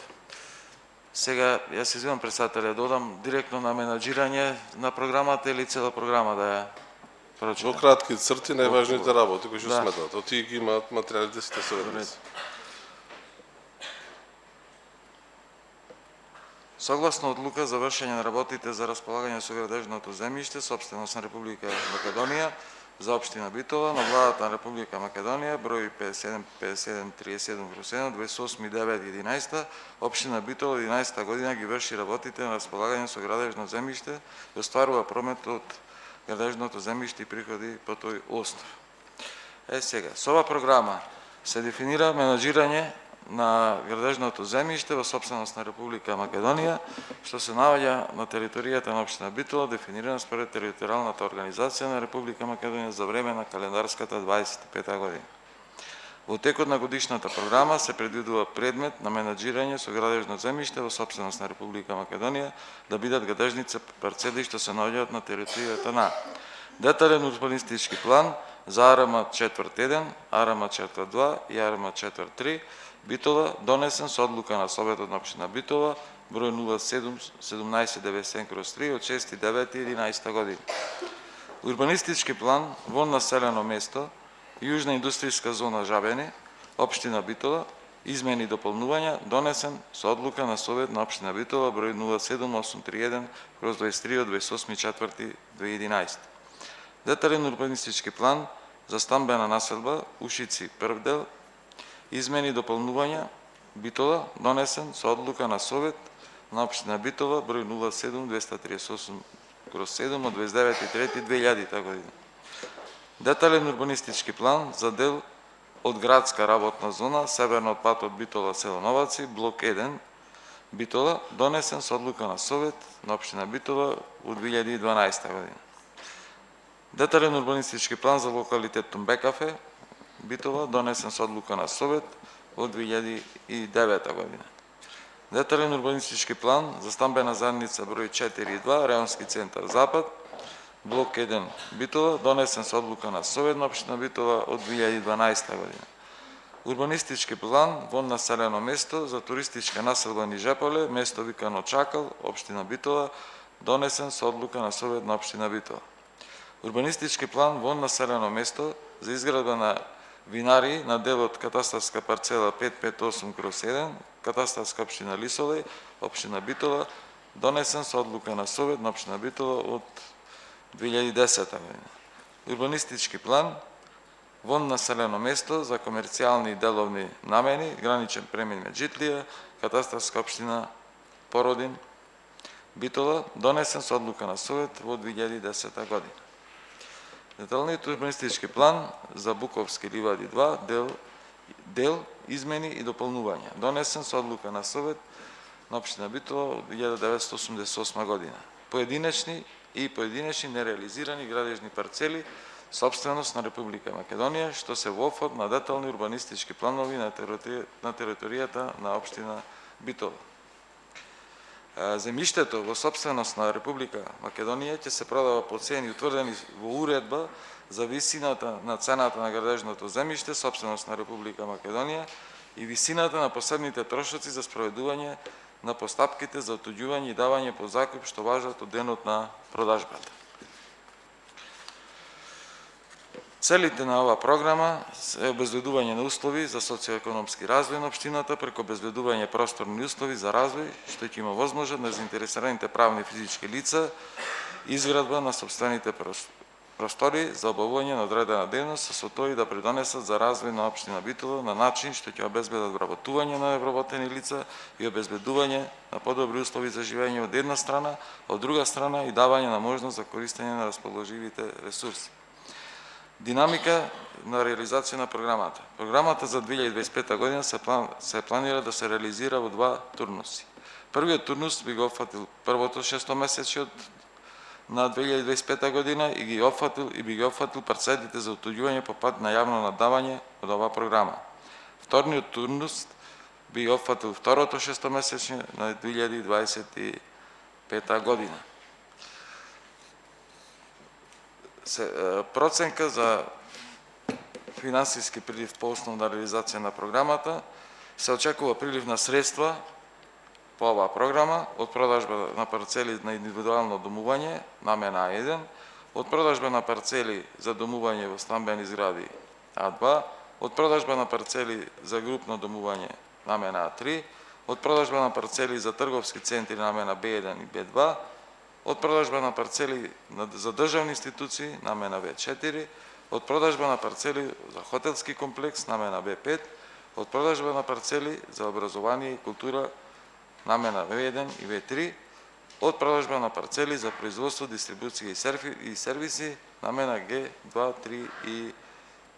[SPEAKER 5] Сега, јас извинувам председателя, додам директно на менаџирање на програмата или цела програма да ја прочитам.
[SPEAKER 1] Во кратки црти најважните работи кои што сметат. Од тие ги имаат материјалите сите советници.
[SPEAKER 5] Согласно одлука за вршење на работите за располагање со градежното земјиште, собственост на Република Македонија, за општина Битола на владата на Република Македонија, број 5737/1, 28.9.11, општина Битола 11 година ги врши работите на располагање со градежно земјиште и остварува промет од градежното земјиште и приходи по тој основ. Сега, со ова програма се дефинира менаџирање на градежното земјиште во собственост на Република Македонија, што се наоѓа на територијата на општина Битола, дефинирана според територијалната организација на Република Македонија за време на календарската 25 година. Во текот на годишната програма се предвидува предмет на менаџирање со градежно земјиште во собственост на Република Македонија да бидат градежница парцели што се наоѓаат на територијата на детален урбанистички план за АРМ 4.1, АРМ 4.2 и АРМ 4.3 Битола, донесен со одлука на Советот на општина Битола, број 07-1797/3 од 6.9.11 година. Урбанистички план во населено место, Јужна индустријска зона Жабени, општина Битола, измени и дополнувања, донесен со одлука на Совет на општина Битола број 07831/23 од 28.4.2011. Детален урбанистички план за стамбена населба Ушици прв дел, измени и дополнувања Битола, донесен со одлука на Совет на општина Битола број 07238/7 од 29.3.2000 година. Детален урбанистички план за дел од градска работна зона северно од патот Битола село Новаци, блок 1, Битола, донесен со одлука на Совет на општина Битола во 2012 година. Детален урбанистички план за локалитет Тумбекафе, Битола, донесен со одлука на Совет во 2009 година. Детален урбанистички план за стамбена заедница број 4.2, Реонски центар Запад, блок 1 Битола, донесен со одлука на Совет на општина Битола од 2012 година. Урбанистички план во населено место за туристичка населба Нижеполе, место викано Чакал, општина Битола, донесен со одлука на Совет на општина Битола. Урбанистички план во населено место за изградба на винари на делот катастарска парцела 558/1, катастарска општина Лисолеј, општина Битола, донесен со одлука на Совет на општина Битола од 2010 година. Урбанистички план во населено место за комерцијални и деловни намени, граничен премин Меджитлија, катастарска општина Породин, Битола, донесен со одлука на Совет во 2010 година. Деталниот урбанистички план за Буковски ливади 2, дел измени и дополнувања, донесен со одлука на Совет на општина Битола од 1988 година. Поединечни нереализирани градежни парцели сопственост на Република Македонија, што се во офот на детални урбанистички планови на територијата на општина Битола. Земјиштето во сопственост на Република Македонија ќе се продава по цени утврдени во уредба за висината на цената на градежното земјиште, сопственост на Република Македонија и висината на посебните трошоци за спроведување на постапките за отуѓување и давање под закуп што важат од денот на продажбата. Целите на оваа програма се обезбедување на услови за социоекономски развој на општината преку обезбедување просторни услови за развој, што ќе има возможност на заинтересираните правни и физички лица, изградба на сопствените простори за обавување на одредена дејност, со тоа и да придонесат за развој на општина Битола на начин што ќе обезбедат вработување на невработени лица и обезбедување на подобри услови за живење од една страна, од друга страна и давање на можност за користење на расположивите ресурси. Динамика на реализација на програмата. Програмата за 2025 година се планира да се реализира во два турнуси. Првиот турнус би го опфатил првото шестомесечје на 2025 година и би ги опфатил парцелите за отуѓување по пат на јавно надавање од оваа програма. Вториот турнус би опфатил второто шестомесечје на 2025 година. Проценка за финансиски прилив по основна реализација на програмата се очекува прилив на средства по оваа програма од продажба на парцели на индивидуално домување намена А1, од продажба на парцели за домување во стамбени згради А2, од продажба на парцели за групно домување намена А3, од продажба на парцели за трговски центри намена Б1 и Б2, од продажба на парцели за државни институции намена Б4, од продажба на парцели за хотелски комплекс намена Б5, од продажба на парцели за образование и култура намена В1 и В3, од продажба на парцели за производство, дистрибуција и сервиси намена Г2, 3 и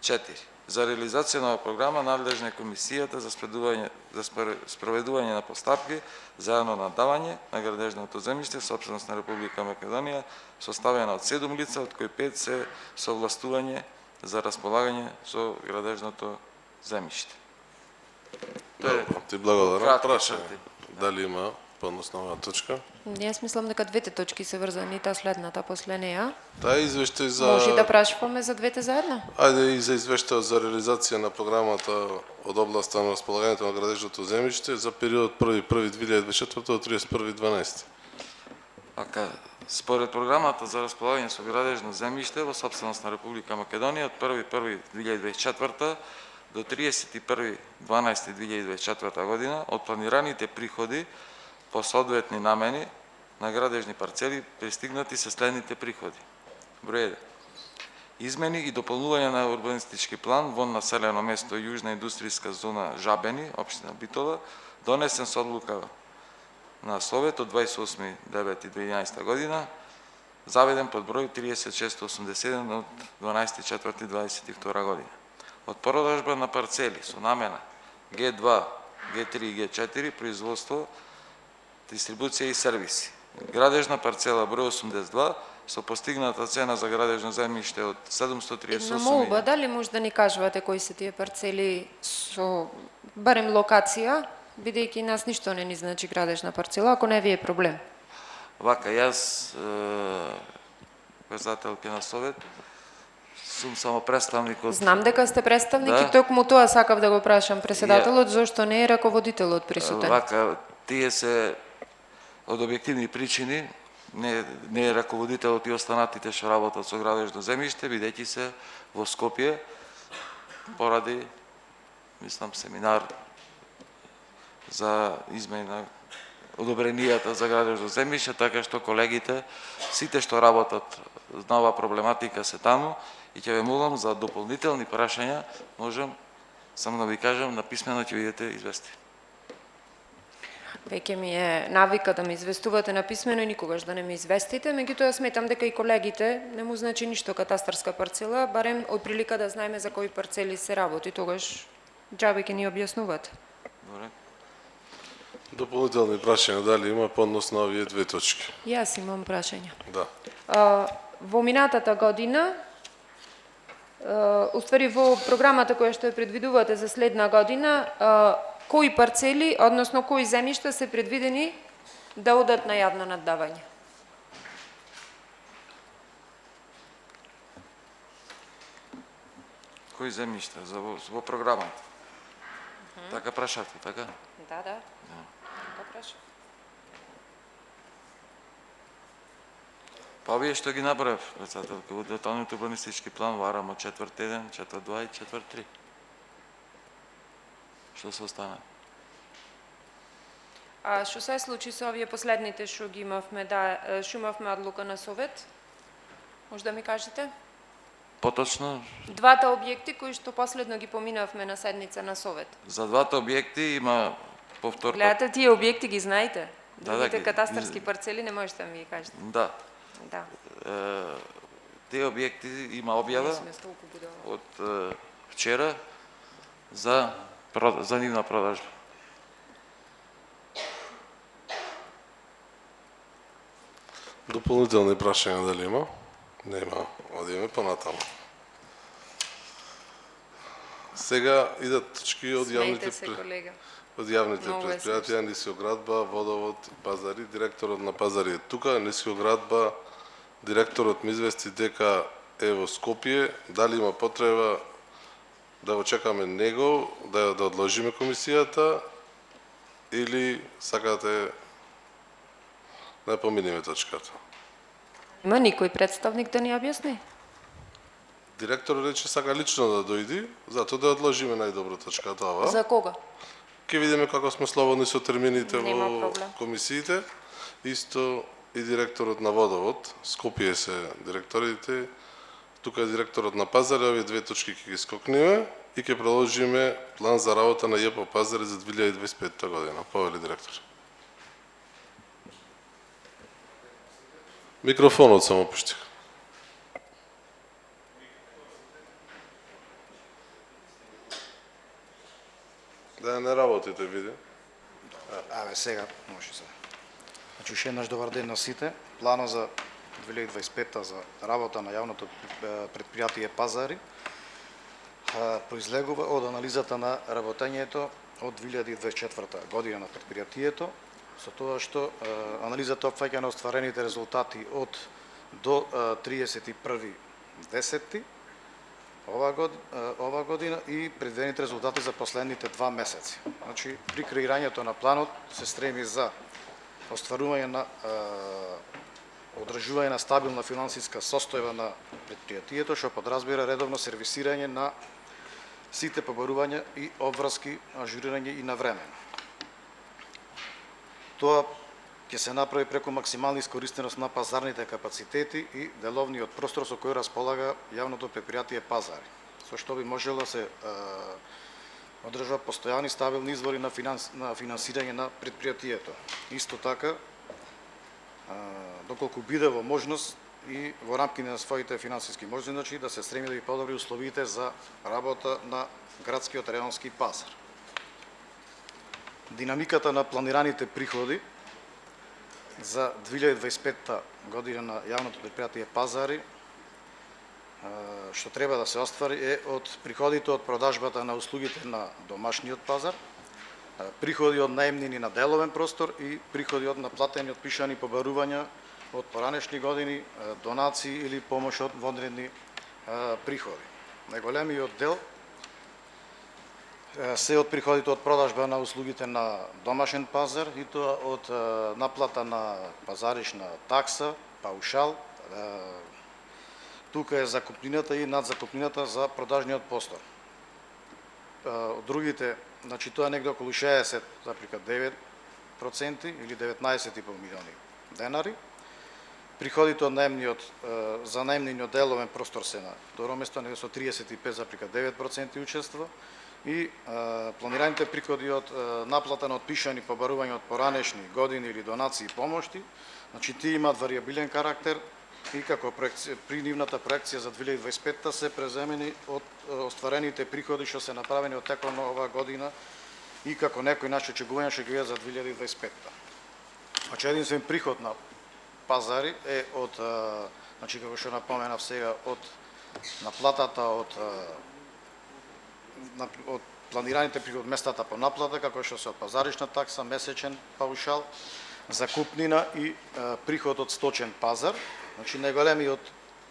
[SPEAKER 5] 4. За реализација на оваа програма надлежна е Комисијата за спроведување на постапки за јавно надавање на градежното земјиште, сопственост на Република Македонија, составена од 7 лица, од кои 5 се со овластување за располагање со градежното земјиште.
[SPEAKER 1] Ти благодарам.
[SPEAKER 5] кратко
[SPEAKER 1] Прашање.
[SPEAKER 5] шарти.
[SPEAKER 1] Дали има Поднос на оваа точка.
[SPEAKER 3] Јас мислам дека двете точки се врзани, таа следната после неа.
[SPEAKER 1] Таа е извештај за...
[SPEAKER 3] Може да прашуваме за двете заедно?
[SPEAKER 1] Ајде и за извештај за реализација на програмата од областа на располагањето на градежното земјиште за период 1.1.2024 до 31.12.
[SPEAKER 5] Така, според програмата за располагање со градежно земјиште во сопственост на Република Македонија од 1.1.2024 до 31.12.2024 година од планираните приходи по соодветни намени на градежни парцели пристигнати се следните приходи. Број 1. Измени и дополнување на урбанистички план во населено место Јужна индустријска зона Жабени, општина Битола, донесен со одлука на Совет од 28.9.2011 година, заведен под број 3687 од 12.4.22 година. Од продажба на парцели со намена Г2, Г3 и Г4, производство, дистрибуција и сервиси. Градежна парцела број 82 со постигната цена за градежно земјиште од 738.
[SPEAKER 3] Една молба, дали може да ни кажувате кои се тие парцели со барем локација, бидејќи нас ништо не ни значи градежна парцела, ако не ви е проблем.
[SPEAKER 5] Вака, јас, председателке на Совет, сум само представник од...
[SPEAKER 3] Знам дека сте представник
[SPEAKER 5] Да.
[SPEAKER 3] и токму тоа сакав да го прашам председателот, зошто не е раководителот присутен.
[SPEAKER 5] Вака, тие се од објективни причини, не е раководителот и останатите што работат со градежно земјиште, бидејќи се во Скопје поради, мислам, семинар за измени на одобренијата за градежно земјиште, така што колегите, сите што работат на оваа проблематика се таму и ќе ве молам за дополнителни прашања, можам само да ви кажам, на писмено ќе бидете известени.
[SPEAKER 3] Веќе ми е навика да ме известувате на писмено и никогаш да не ме известите, меѓутоа сметам дека и колегите не му значи ништо катастарска парцела, барем од прилика да знаеме за кои парцели се работи, тогаш џабе ќе ни објаснувате.
[SPEAKER 5] Добре.
[SPEAKER 1] Дополнителни прашања дали има по однос на овие две точки?
[SPEAKER 3] Јас имам прашања.
[SPEAKER 1] Да.
[SPEAKER 3] Во минатата година, уствари во програмата која што ја предвидувате за следна година, кои парцели, односно кои земјишта се предвидени да одат на јавно наддавање?
[SPEAKER 5] Кои земјишта во програмата? Така прашавте, така?
[SPEAKER 3] Да. Така прашав.
[SPEAKER 5] Па овие што ги набрав, председателка, во деталниот урбанистички план варам од 4.1, 4.2 и 4.3. Што се остана?
[SPEAKER 3] А што се случи со овие последните што ги имавме, што имавме одлука на Совет? Може да ми кажете?
[SPEAKER 5] Поточно,
[SPEAKER 3] Двата објекти кои што последно ги поминавме на седница на Совет.
[SPEAKER 5] за двата објекти има повторка.
[SPEAKER 3] Гледате, тие објекти ги знаете?
[SPEAKER 5] Да,
[SPEAKER 3] Другите
[SPEAKER 5] ги-
[SPEAKER 3] катастарски парцели не можете да ми ги кажете.
[SPEAKER 5] Да.
[SPEAKER 3] Да.
[SPEAKER 5] Тие објекти има
[SPEAKER 3] Не
[SPEAKER 5] објава
[SPEAKER 3] сме толку будала.
[SPEAKER 5] од вчера за нивна продажба.
[SPEAKER 1] Дополнителни прашања дали има? Нема. Одиме понатаму. Сега идат точки од јавните
[SPEAKER 3] Смејте се, колега.
[SPEAKER 1] од јавните
[SPEAKER 3] Многу е
[SPEAKER 1] предпријатија, нисиоградба, водовод, пазари, директорот на пазари е тука, нисиоградба, директорот ми извести дека е во Скопје, дали има потреба да го чекаме него, да одложиме комисијата или сакате да поминеме точката.
[SPEAKER 3] Има никој представник да ни објасни?
[SPEAKER 1] Директорот рече сака лично да дојди, затоа да одложиме најдобро точката ова.
[SPEAKER 3] За кога?
[SPEAKER 1] Ќе видиме како сме слободни со термините
[SPEAKER 3] Нема
[SPEAKER 1] во
[SPEAKER 3] проблем.
[SPEAKER 1] комисиите. Исто и директорот на водовод, Скопје се директорите, тука е директорот на пазари, овие две точки ќе ги скокнеме и ќе продолжиме план за работа на ЈП пазари за 2025 година. Повели директор. Микрофонот само пуштих. Да не работите, види.
[SPEAKER 6] Абе, сега може се. Значи, уште еднаш добар ден на сите. Плана за 2025 за работа на јавното предпријатие Пазари произлегува од анализата на работењето од 2024 година на предпријатието со тоа што анализата опфаќа на остварените резултати од до 31.10. ова година и предвидените резултати за последните 2 месеци. Значи, при креирањето на планот се стреми за остварување на одржување на стабилна финансиска состојба на предпријатието, што подразбира редовно сервисирање на сите побарувања и обврски, ажурирање и на време. Тоа ќе се направи преку максимална искористеност на пазарните капацитети и деловниот простор со кој располага јавното предпријатие Пазари, со што би можело да се одржува постојани стабилни извори на финансирање на предпријатието. Исто така, доколку биде во можност и во рамките на своите финансиски можности, значи да се стреми да ги подобри условите за работа на градскиот реонски пазар. Динамиката на планираните приходи за 2025 година на јавното предпријатие Пазари, што треба да се оствари, е од приходите од продажбата на услугите на домашниот пазар, приходи од наемнини на деловен простор и приходи од наплатени отпишани побарувања од поранешни години, донации или помош од вонредни приходи. Најголемиот дел се од приходите од продажба на услугите на домашен пазар, и тоа од наплата на пазаришна такса, паушал, тука е закупнината и надзакупнината за продажниот простор. Од другите, значи тоа негде околу 60,9% или 19,5 милиони денари. Приходите од за наемниот деловен простор се на второ место, негде со 35,9% учество, и планираните приходи од наплата на отпишани побарувања од поранешни години или донации и помошти, значи тие имаат варијабилен карактер и како при нивната проекција за 2025 се преземени од остварените приходи што се направени од текот на оваа година и како некои наши очекувања што ги видат за 2025. Значи единствен приход на Пазари е од, значи како што напоменав сега, од наплатата од планираните приход местата по наплата, како што се од пазаришна такса, месечен паушал, закупнина и приход од сточен пазар. Значи најголемиот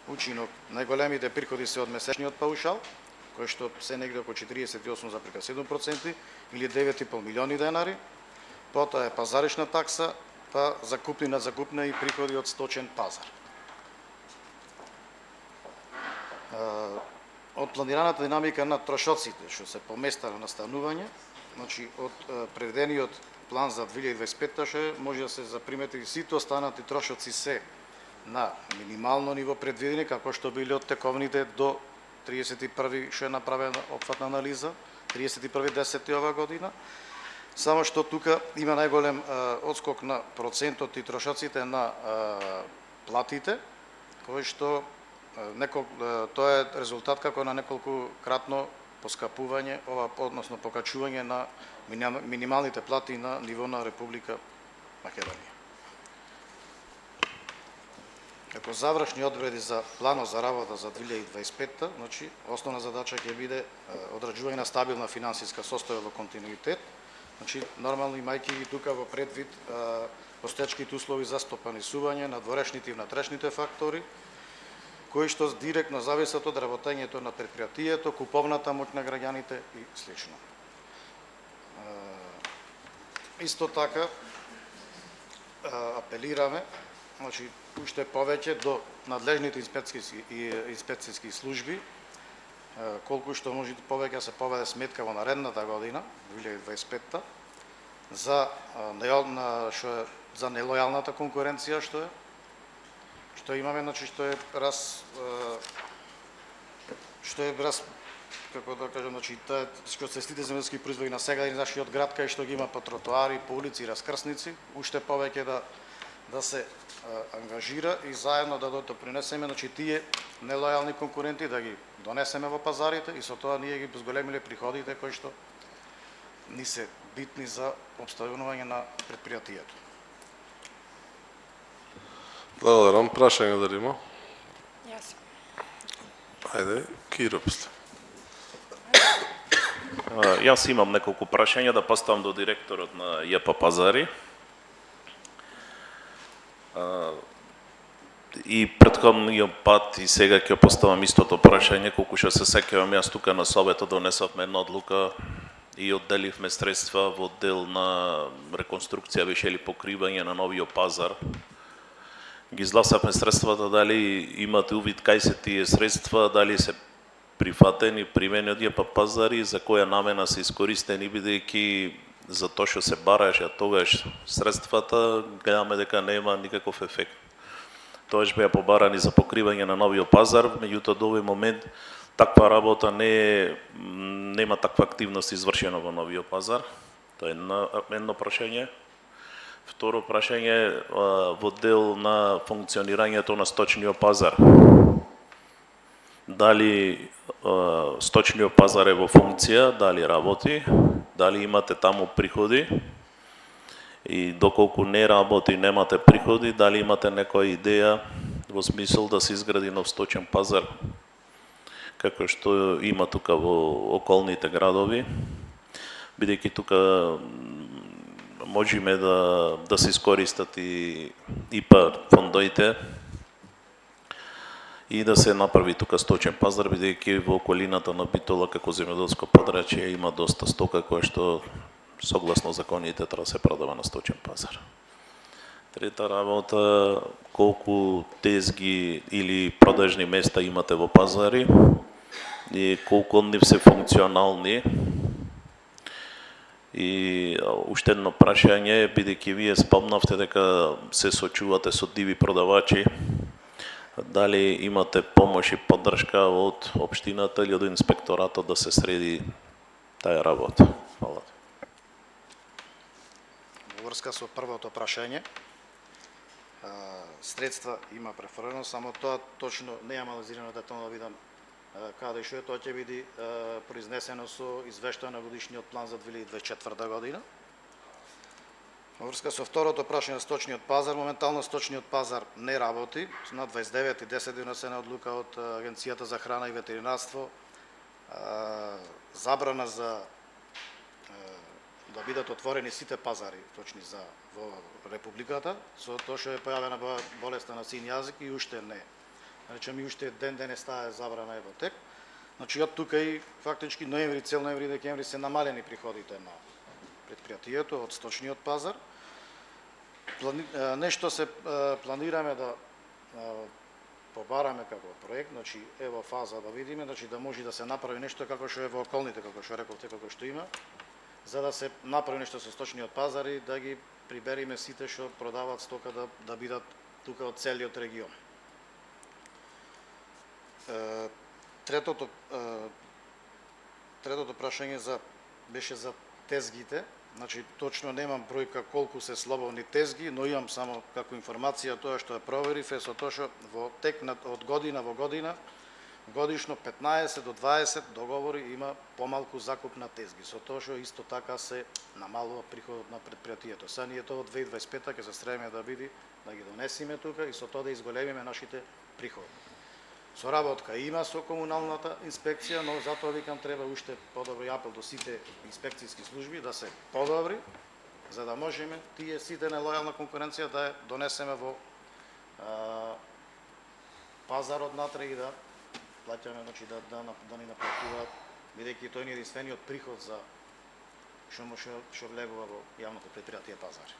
[SPEAKER 6] учинок, најголемите приходи се од месечниот паушал, кој што се негде околу 48,7% или 9,5 милиони денари. Потоа е пазаришна такса, па закупнина и приходи од сточен пазар. Од планираната динамика на трошоците што се по места на настанување, значи од предвидениот план за 2025 што може да се запримети, сите останати трошоци се на минимално ниво предвидени, како што били од тековните до 31. што е направена опфатна анализа, 31.10. ова година. Само што тука има најголем одскок на процентот и трошоците на платите, кој што тоа е резултат како на неколку кратно поскапување, односно покачување на минималните плати на ниво на Република Македонија. Како завршни одредби за планот за работа за 2025, значи основна задача ќе биде одржување на стабилна финансиска состојба во континуитет, значи нормално имајќи и тука во предвид постоечките услови за стопанисување на дворешните и внатрешните фактори, кои што директно зависат од работењето на предпријатието, куповната моќ на граѓаните и слично. Исто така апелираме, значи уште повеќе до надлежните инспекцијски служби, колку што може повеќе се поведе сметка во наредната година, 2025, за нелојалната конкуренција што имаме, значи што е како да кажам, значи што се сите земјоделски производи на сега и нашиот град кај што ги има по тротоари, по улици и раскрсници, уште повеќе да се ангажира и заедно да допринесеме, значи тие нелојални конкуренти да ги донесеме во пазарите и со тоа ние ги зголемиле приходите кои што ни се битни за опставување на предпријатието.
[SPEAKER 1] Благодарам. Прашање дали има?
[SPEAKER 3] Јас.
[SPEAKER 1] Ајде, Киро после.
[SPEAKER 4] Јас имам неколку прашања да поставам до директорот на ЈП Пазари. И претходниот пат и сега ќе поставам истото прашање, колку што се сеќавам јас тука на Советот донесовме една одлука и одделивме средства во дел на реконструкција беше ли покривање на новиот пазар. Ги изгласавме средствата, дали имате увид кај се тие средства, дали се прифатени, примени од тие пазари, за која намена се искористени, бидејќи за тоа што се бараше тогаш средствата, гледаме дека нема никаков ефект. Тоаш беа побарани за покривање на новиот пазар, меѓутоа до овој момент таква работа нема таква активност извршена во новиот пазар. Тоа е едно прашање. Второ прашање во дел на функционирањето на сточниот пазар. Дали сточниот пазар е во функција, дали работи, дали имате таму приходи и доколку не работи, немате приходи, дали имате некоја идеја во смисол да се изгради нов сточен пазар, како што има тука во околните градови, бидејќи тука можеме да се искористат и ИПА фондоите и да се направи тука сточен пазар, бидејќи во околината на Битола како земјоделско подрачје има доста стока која што согласно законите треба да се продава на сточен пазар. Трета работа, колку тезги или продажни места имате во пазари и колку од нив се функционални. И уште едно прашање, бидејќи вие спомнавте дека се сочувате со диви продавачи, дали имате помош и поддршка од општината или од инспекторатот да се среди таа работа? Фала.
[SPEAKER 6] Во врска со првото прашање, средства има префрлено, само тоа точно не е анализирано детално да видам каде и што е, тоа ќе биде произнесено со извештај на годишниот план за 2024 година. Во врска со второто прашање за сточниот пазар, моментално сточниот пазар не работи. На 29.10 донесена одлука од Агенцијата за храна и ветеринарство, забрана за да бидат отворени сите пазари точни за во републиката, со тоа што е појавена болеста на син јазик и уште не. Речем и уште ден денес таа забрана е во тек. Значи од тука и фактички ноември, цел ноември, декември се намалени приходите на предпријатието од сточниот пазар. Нешто се планираме да побараме како проект, значи е во фаза да видиме, значи да може да се направи нешто како што е во околните, како што рековте, како што има, за да се направи нешто со сточниот пазар и да ги прибериме сите што продаваат стока да бидат тука од целиот регион. Третото прашање беше за тезгите. Значи, точно немам бројка колку се слободни тезги, но имам само како информација тоа што ја проверив е со тоа што во тек од година во година, годишно 15 до 20 договори има помалку закуп на тезги. Со тоа што исто така се намалува приходот на предпријатието. Са ние тоа од 2025 ќе се стремиме да биде да ги донесеме тука и со тоа да изголемиме нашите приходи. Соработка има со комуналната инспекција, но затоа викам треба уште подобри апел до сите инспекцијски служби да се подобри, за да можеме тие сите нелојална конкуренција да ја донесеме во пазарот натре и да плаќаме, значи да ни наплатуваат, бидејќи тој е единствениот приход за што влегува во јавното предпријатие пазари.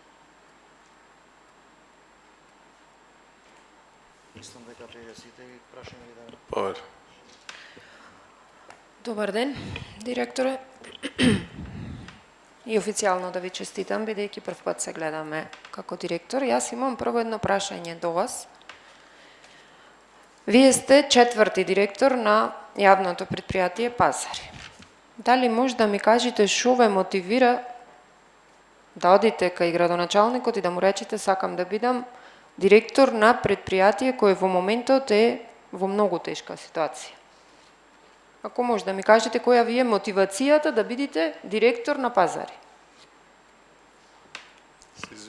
[SPEAKER 6] Мислам дека тоа сите ви прашања да.
[SPEAKER 1] Повели.
[SPEAKER 3] Добар ден, директоре. И официјално да ви честитам, бидејќи прв пат се гледаме како директор. Јас имам прво едно прашање до вас. Вие сте четврти директор на јавното предпријатие Пазари. Дали може да ми кажете што ве мотивира да одите кај градоначалникот и да му речете сакам да бидам директор на предпријатие кој во моментот е во многу тешка ситуација? Ако може да ми кажете која ви е мотивацијата да бидете директор на Пазари?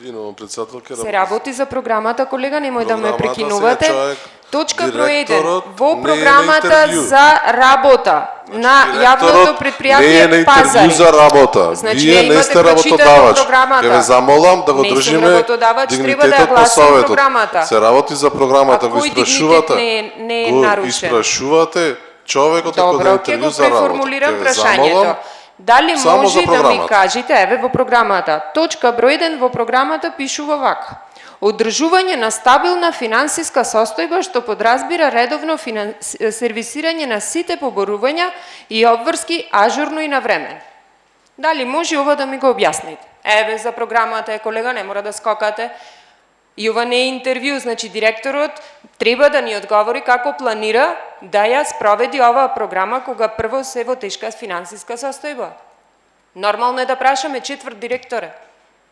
[SPEAKER 1] Извинувам, председателка.
[SPEAKER 3] Се работи за програмата, колега, немој да ме
[SPEAKER 1] Програмата
[SPEAKER 3] прекинувате.
[SPEAKER 1] сега човек,
[SPEAKER 3] Точка број 1.
[SPEAKER 1] директорот
[SPEAKER 3] Во
[SPEAKER 1] не е на
[SPEAKER 3] програмата
[SPEAKER 1] интервју.
[SPEAKER 3] за работа на јавното
[SPEAKER 1] Не е на
[SPEAKER 3] предпријатие
[SPEAKER 1] интервју
[SPEAKER 3] Пазари.
[SPEAKER 1] за работа.
[SPEAKER 3] Значи,
[SPEAKER 1] Вие
[SPEAKER 3] вие
[SPEAKER 1] не
[SPEAKER 3] имате
[SPEAKER 1] сте
[SPEAKER 3] прочитано
[SPEAKER 1] работодавач.
[SPEAKER 3] програмата.
[SPEAKER 1] Ке ве замолам да го
[SPEAKER 3] Не сум
[SPEAKER 1] држиме
[SPEAKER 3] работодавач, треба да ја
[SPEAKER 1] дигнитетот на
[SPEAKER 3] гласам
[SPEAKER 1] советот.
[SPEAKER 3] програмата.
[SPEAKER 1] Се работи за програмата,
[SPEAKER 3] А
[SPEAKER 1] го
[SPEAKER 3] кој дигнитет
[SPEAKER 1] испрашувате.
[SPEAKER 3] не е
[SPEAKER 1] Го
[SPEAKER 3] нарушен?
[SPEAKER 1] испрашувате човекот кој да
[SPEAKER 3] Добро, ќе
[SPEAKER 1] интервју
[SPEAKER 3] го
[SPEAKER 1] за работа.
[SPEAKER 3] преформулирам
[SPEAKER 1] Ке ве
[SPEAKER 3] прашањето.
[SPEAKER 1] замолам
[SPEAKER 3] Дали
[SPEAKER 1] само за
[SPEAKER 3] може да ми
[SPEAKER 1] програмата.
[SPEAKER 3] кажете, еве во програмата, точка број 1 во програмата пишува вака: одржување на стабилна финансиска состојба што подразбира редовно сервисирање на сите поборувања и обврски ажурно и навремен. Дали може ова да ми го објасните? Еве за програмата е, колега, не мора да скокате. И ова не е интервју, значи директорот треба да ни одговори како планира да ја спроведи оваа програма кога прво се во тешка финансиска состојба. Нормално е да прашаме четврт директоре.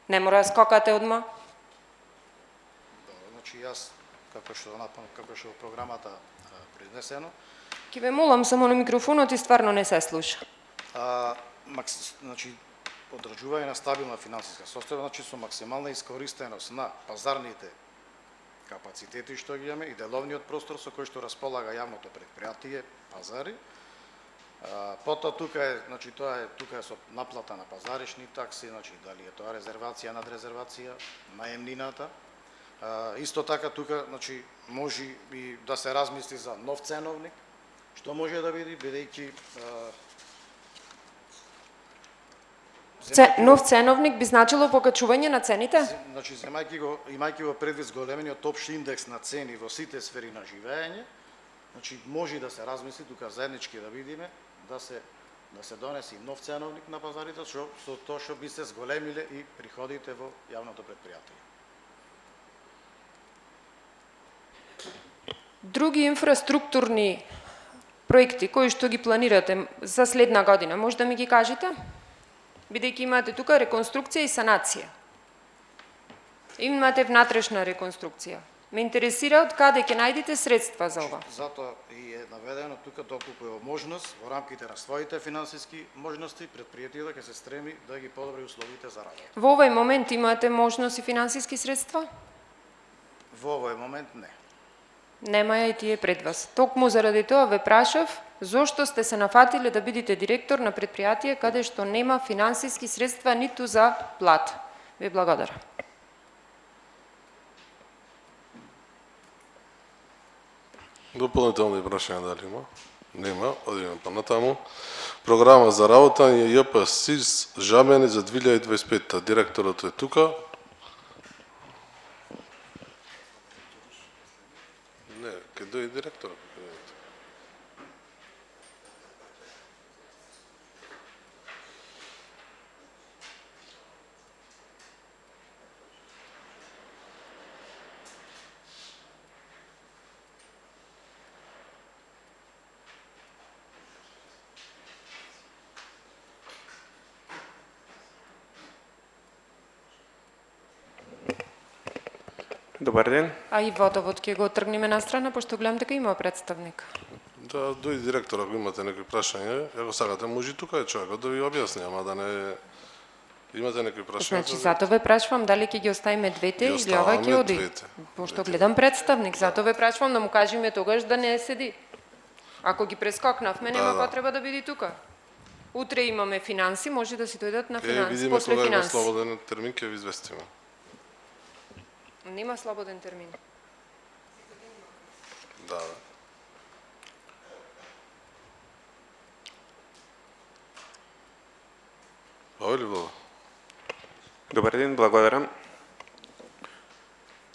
[SPEAKER 3] Не мора да скокате одма.
[SPEAKER 6] Значи јас како што во програмата произнесено,
[SPEAKER 3] Ке ве молам само на микрофонот и стварно не се слуша.
[SPEAKER 6] значи одржување на стабилна финансиска состојба, значи со максимална искористеност на пазарните капацитети што ги имаме и деловниот простор со кој што располага јавното предпријатие Пазари. Потоа тука е, значи тука е со наплата на пазаришни такси, значи дали е тоа резервација, надрезервација, наемнината. Исто така тука, значи може и да се размисли за нов ценовник, што може да биде бидејќи
[SPEAKER 3] Нов ценовник би значило покачување на цените?
[SPEAKER 6] Значи, имајќи го предвид зголемениот општ индекс на цени во сите сфери на живење, значи може да се размисли тука заеднички да видиме да се донеси нов ценовник на пазарите, со тоа што би се зголемиле и приходите во јавното предпријатие.
[SPEAKER 3] Други инфраструктурни проекти кои што ги планирате за следна година, може да ми ги кажете? Бидејќи имате тука реконструкција и санација. Имате внатрешна реконструкција. Ме интересира од каде ќе најдете средства за ова.
[SPEAKER 6] Затоа и е наведено тука доколку е можност во рамките на своите финансиски можности предпријатието ќе се стреми да ги подобри условите за работа.
[SPEAKER 3] Во овој момент имате можност и финансиски средства?
[SPEAKER 6] Во овој момент не.
[SPEAKER 3] Нема ја и тие пред вас. Токму заради тоа ве прашав зошто сте се нафатиле да бидете директор на предпријатие каде што нема финансиски средства ниту за плата. Ви благодарам.
[SPEAKER 1] Дополнителни прашања дали има? Нема, одиме понатаму. Програма за работање ЈП СИС Жабени за 2025. Директорот е тука. Не, ке дојде директорот.
[SPEAKER 7] Добар ден.
[SPEAKER 3] А и водовод ќе го тргнеме на страна, пошто гледам дека има представник.
[SPEAKER 1] Да, дојде директор, ако имате некои прашања, ако сакате, може и тука е човекот да ви објасни, ама да не имате некои прашања.
[SPEAKER 3] Значи, затоа ве прашувам дали ќе ги оставиме двете
[SPEAKER 1] Ги
[SPEAKER 3] или ова ќе
[SPEAKER 1] оставаме
[SPEAKER 3] оди.
[SPEAKER 1] двете.
[SPEAKER 3] Пошто гледам представник, затоа ве прашувам да му кажеме тогаш да не седи. Ако ги прескокнавме, нема потреба да биде тука. Утре имаме финанси, може да си дојдат на финанси,
[SPEAKER 1] видиме
[SPEAKER 3] после
[SPEAKER 1] кога има
[SPEAKER 3] финанси.
[SPEAKER 1] слободен термин, ќе ви известиме.
[SPEAKER 3] Нема слободен термин.
[SPEAKER 1] Да. Ова ли било?
[SPEAKER 7] Добар ден, благодарам.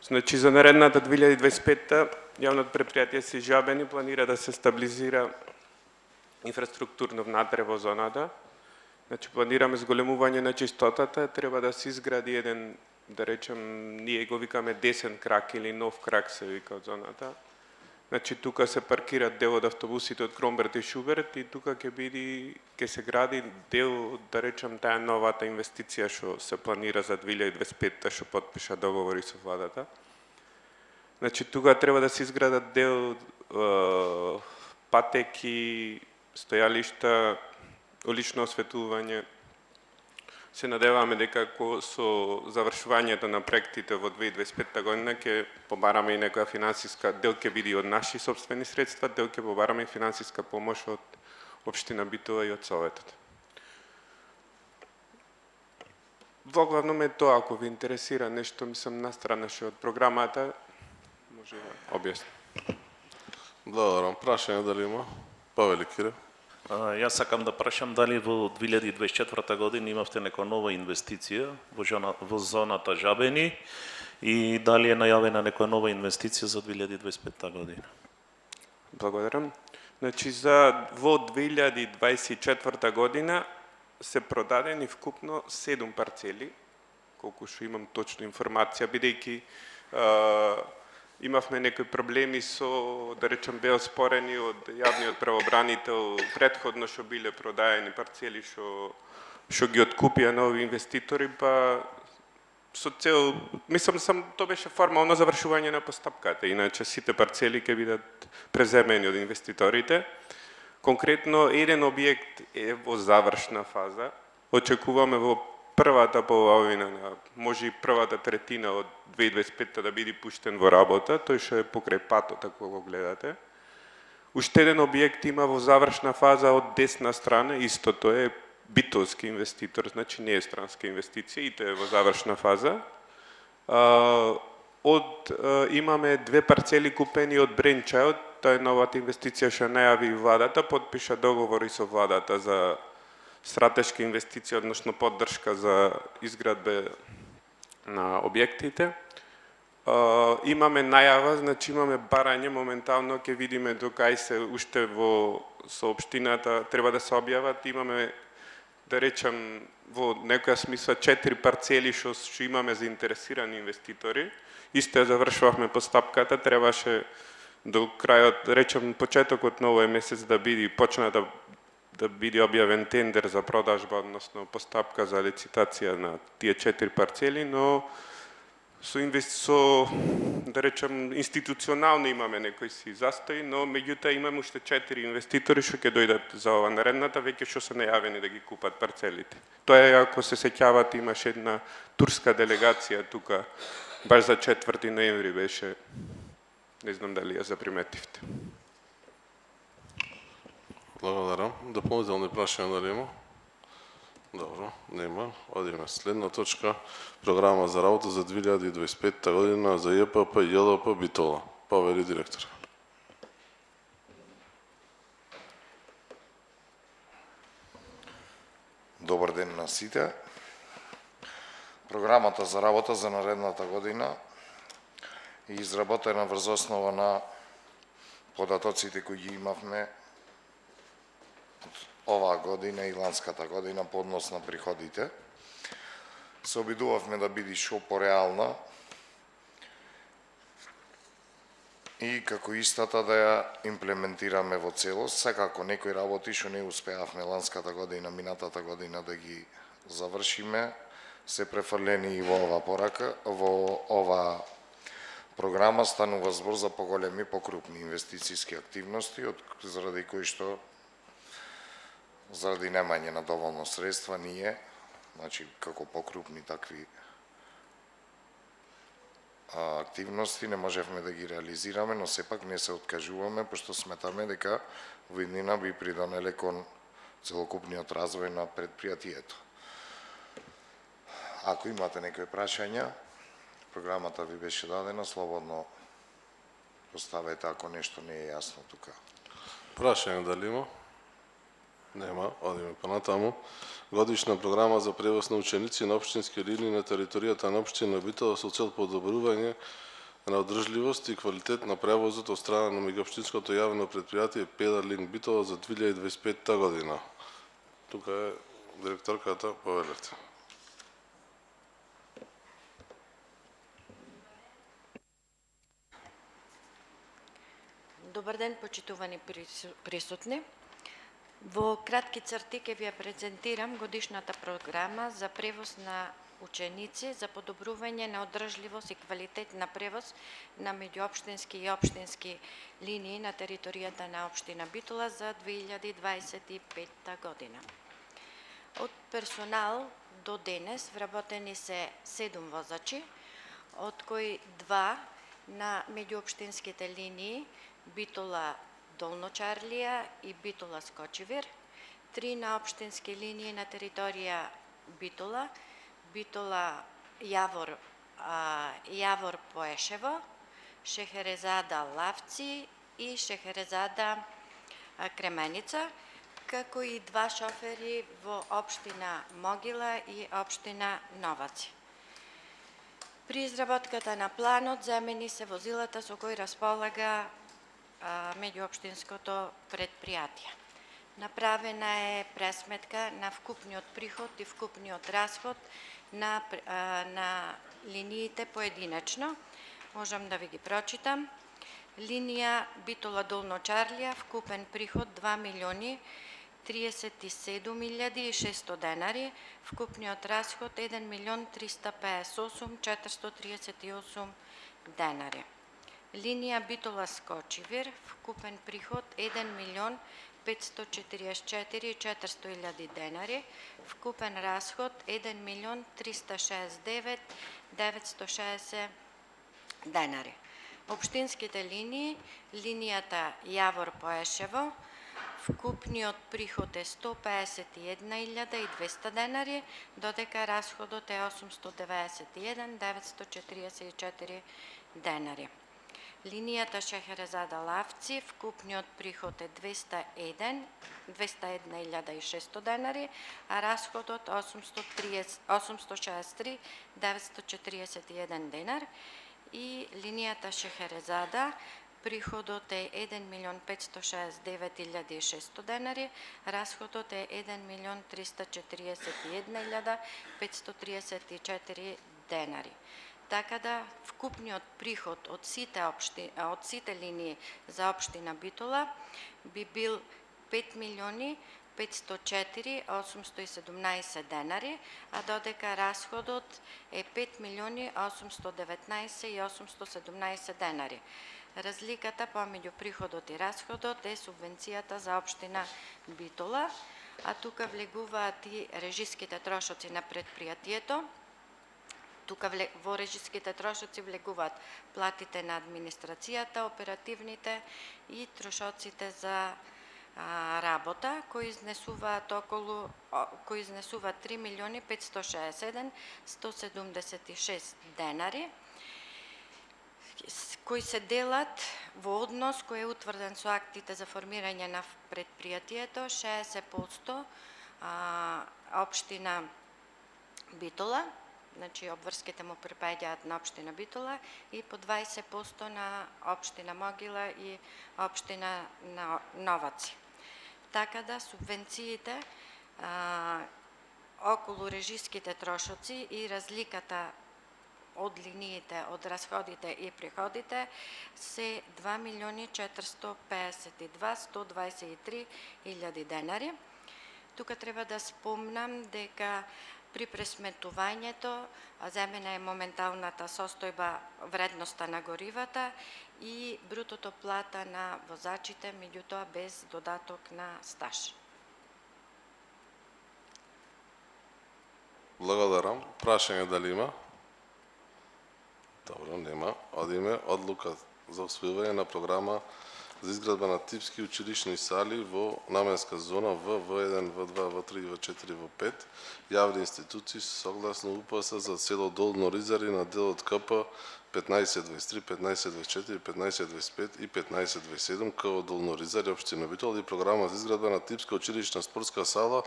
[SPEAKER 7] Значи, за наредната 2025-та јавното предпријатие СИС Жабени планира да се стабилизира инфраструктурно внатре во зоната. Значи, планираме зголемување на чистотата, треба да се изгради еден, да речем, ние го викаме десен крак или нов крак се вика од зоната. Значи, тука се паркираат дел од автобусите од Кромберт и Шуберт и тука ќе се гради дел, да речем, таа новата инвестиција што се планира за 2025-та, што потпиша договори со владата. Значи, тука треба да се изградат дел патеки, стојалишта, улично осветување. Се надеваме дека со завршувањето на проектите во 2025 година ќе побараме и некоја финансиска, дел ќе биде од наши собствени средства, дел ќе побараме и финансиска помош од Општина Битола и од Советот. Воглавно е тоа, ако ви интересира нешто, мислам, настранаше од програмата, може да објаснам.
[SPEAKER 1] Благодарам. Прашање дали има? Павел Кире.
[SPEAKER 4] Јас сакам да прашам дали во 2024 година имавте нека нова инвестиција во зоната Жабени и дали е најавена нека нова инвестиција за 2025 година?
[SPEAKER 7] Благодарам. Значи, во 2024 година се продадени вкупно 7 парцели, колку што имам точна информација, бидејќи имавме некои проблеми со, да речем, беа оспорени од јавниот правобранител претходно што биле продаени парцели што ги откупија нови инвеститори, па со цел, мислам, тоа беше формално завршување на постапката, иначе сите парцели ќе бидат преземени од инвеститорите. Конкретно, еден објект е во завршна фаза. Очекуваме во првата половина, може и првата третина од 2025 да биде пуштен во работа, тој што е покрај патот, ако го гледате. Уште еден објект има во завршна фаза од десна страна, истото е битолски инвеститор, значи не е странска инвестиција, и тоа е во завршна фаза. Имаме 2 парцели купени од Бренчајот, тоа е новата инвестиција што најави владата, подпиша договори со владата за стратешка инвестиција, односно поддршка за изградба на објектите. Имаме најава, значи имаме барање, моментално ќе видиме докај се уште со општината треба да се објават. Имаме, да речем, во некоја смисла 4 парцели што имаме заинтересирани инвеститори. Исто завршувавме постапката, требаше до крајот, речем, почетокот на овој месец да биде почната да биде објавен тендер за продажба, односно постапка за лицитација на тие 4 парцели, но да речем, институционално имаме некои си застои, но меѓутоа имаме уште 4 инвеститори што ќе дојдат за ова наредната, веќе што се најавени да ги купат парцелите. Тоа е, ако се сеќавате, имаше една турска делегација тука, баш за 4 ноември беше, не знам дали ја заприметивте.
[SPEAKER 1] Благодарам. Дополнителни прашања дали има? Добро, нема. Одиме следна точка. Програма за работа за 2025 година за ЈПП и ЈЛП Битола. Павел директор.
[SPEAKER 8] Добар ден на сите. Програмата за работа за наредната година е изработена врз основа на податоците кои ги имавме оваа година и ланската година по однос на приходите. Се обидувавме да биде шо пореална и како истата да ја имплементираме во целост. Секако некои работи што не успеавме ланската година, минатата година да ги завршиме, се префрлени и во ова порака, во ова програма станува збор за поголеми, покрупни инвестициски активности, заради кои што заради немање на доволно средства ние, значи како покрупни такви активности не можевме да ги реализираме, но сепак не се откажуваме, пошто сметаме дека во иднина би придонеле кон целокупниот развој на предпријатието. Ако имате некои прашања, програмата ви беше дадена, слободно поставете ако нешто не е јасно тука.
[SPEAKER 1] Прашање дали има? Нема, одиме понатаму. Годишна програма за превоз на ученици на општински линии на територијата на општина Битола со цел подобрување на одржливост и квалитет на превозот од страна на меѓуопштинското јавно предпријатие Педалинг Битола за 2025 година. Тука е директорката, повелете.
[SPEAKER 9] Добар ден, почитувани присутни. Во кратки црти ќе ви ја презентирам годишната програма за превоз на ученици за подобрување на одржливост и квалитет на превоз на меѓуопштински и општински линии на територијата на општина Битола за 2025 година. Од персонал до денес вработени се 7 возачи, од кои 2 на меѓуопштинските линии Битола Долно Чарлија и Битола Скочивир, 3 на општински линии на територија Битола, Битола Јавор Поешево, Шехерезада Лавци и Шехерезада Кременица, како и 2 шофери во општина Могила и општина Новаци. При изработката на планот земени се возилата со кои располага меѓуопштинското предпријатие. Направена е пресметка на вкупниот приход и вкупниот расход на линиите поединечно. Можам да ви ги прочитам. Линија Битола Долно Чарлија, вкупен приход 2.037.600 денари, вкупниот расход 1.358.438 денари. Линија Битола Скочивир, вкупен приход 1.544.400 денари, вкупен расход 1.369.960 денари. Општинските линии, линијата Јавор Поешево, вкупниот приход е 151.200 денари, додека расходот е 891.944 денари. Линијата Шехерезада Лавци, вкупниот приход е 201.600 денари, а расходот 863.941 денар. И линијата Шехерезада, приходот е 1.569.600 денари, расходот е 1.341.534 денари. Така да вкупниот приход од сите линии за општина Битола би бил 5.504.817 денари, а додека расходот е 5.819.817 денари. Разликата помеѓу приходот и расходот е субвенцијата за општина Битола, а тука влегуваат и режиските трошоци на предпријатието. Тука во режиските трошоци влегуваат платите на администрацијата, оперативните и трошоците за работа, кои изнесуваат 3.567.176 денари, кои се делат во однос кој е утврден со актите за формирање на предпријатието, 60% општина Битола, значи обврските му припаѓаат на општина Битола, и по 20% на општина Могила и општина Новаци. Така да субвенциите околу режиските трошоци и разликата од линиите, од расходите и приходите се 2.452.123 денари. Тука треба да спомнам дека при пресметувањето земена е моменталната состојба вредноста на горивата и брутото плата на возачите, меѓутоа без додаток на стаж.
[SPEAKER 1] Благодарам. Прашање дали има? Добро, нема. Одиме одлука за усвојување на програма за изградба на типски училишни сали во наменска зона В, В1, В2, В3, В4, В5, јавни институции согласно УПС за село Долно Ризари на делот КП 1523, 1524, 1525 и 1527 КО Долно Ризари, општина Битола, и програма за изградба на типска училишна спортска сала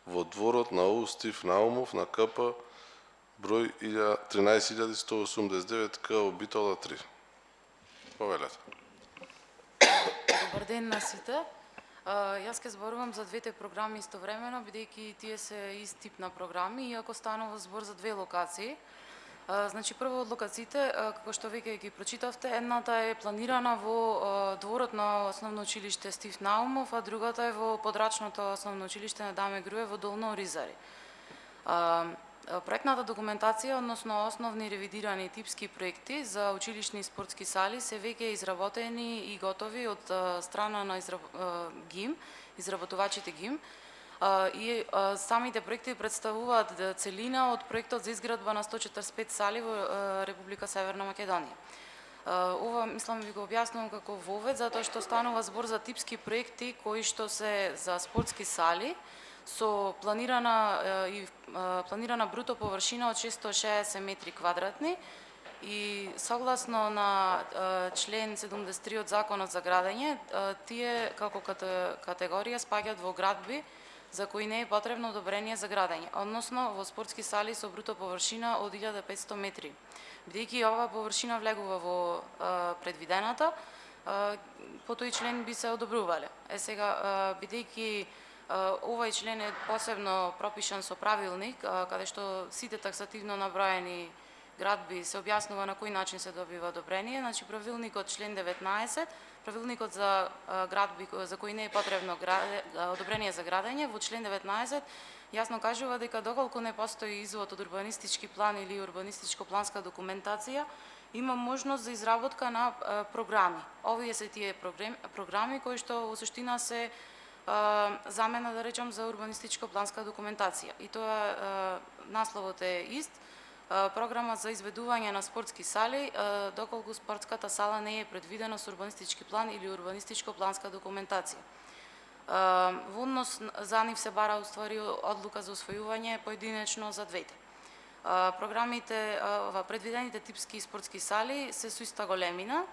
[SPEAKER 1] во дворот на ОУ Стив Наумов на КП број 13189 КО Битола 3. Повелете.
[SPEAKER 10] Добар ден на сите. Јас ќе зборувам за двете програми истовремено, бидејќи тие се ист тип на програми, иако станува збор за две локации. Значи, прво од локациите, како што веќе ги прочитавте, едната е планирана во дворот на основно училиште Стив Наумов, а другата е во подрачното основно училиште на Даме Груе во Долно Ризари. Проектната документација, односно основни ревидирани типски проекти за училишни спортски сали се веќе изработени и готови од страна на изработувачите ГИМ. И самите проекти представуваат целина од проектот за изградба на 145 сали во Република Северна Македонија. Ова, мислам, ви го објаснувам како вовед, затоа што станува збор за типски проекти кои што се за спортски сали, со планирана бруто површина од 660 метри квадратни и согласно на член 73 од Законот за градење, тие како категорија спаѓаат во градби за кои не е потребно одобрение за градење, односно во спортски сали со бруто површина од 1500 метри. Бидејќи оваа површина влегува во предвидената, по тој член би се одобрувале. Сега, бидејќи овој член е посебно пропишан со правилник, каде што сите таксативно наброени градби се објаснува на кој начин се добива одобрение, значи правилникот член 19, правилникот за градби за кои не е потребно одобрение за градење, во член 19 јасно кажува дека доколку не постои извод од урбанистички план или урбанистичко-планска документација, има можност за изработка на програми. Овие се тие програми кои што во суштина се замена, да речем, за урбанистичко-планска документација. И тоа насловот е ист. Програма за изведување на спортски сали, доколку спортската сала не е предвидена со урбанистички план или урбанистичко-планска документација. Во однос за нив се бара уствари одлука за усвојување поединечно за двете. Програмите, предвидените типски спортски сали се со иста големина,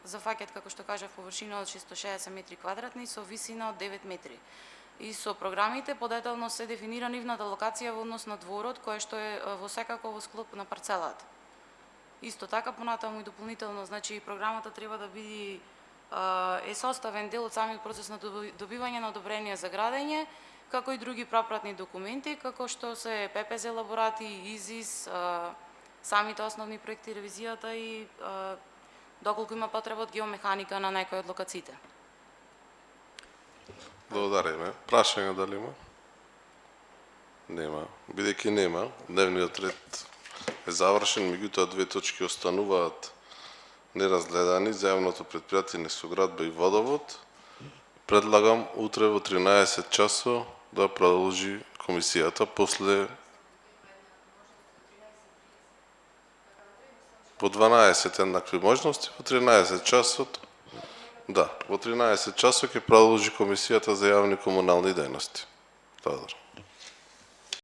[SPEAKER 10] зафаќаат, како што кажав, површина од 660 метри квадратни со висина од 9 метри. И со програмите подетално се дефинира нивната локација во однос на дворот, кој што е во секако во склоп на парцелата. Исто така, понатаму и дополнително, значи програмата треба да биде е составен дел од самиот процес на добивање на одобрение за градење, како и други пропратни документи, како што се ППЗ елаборати, ИЗИС, самите основни проекти, ревизијата и доколку има потреба од геомеханика на некој од локациите.
[SPEAKER 1] Благодариме. Прашање дали има? Нема. Бидејќи нема, дневниот ред е завршен, меѓутоа две точки остануваат неразгледани, зајавното предпријатие Нефтоградба и Водовод. Предлагам утре во 13 часот да продолжи комисијата после во 12 еднакви можности, во 13 часот. Да, во 13 часот ќе продолжи комисијата за јавни комунални дејности. Благодарам.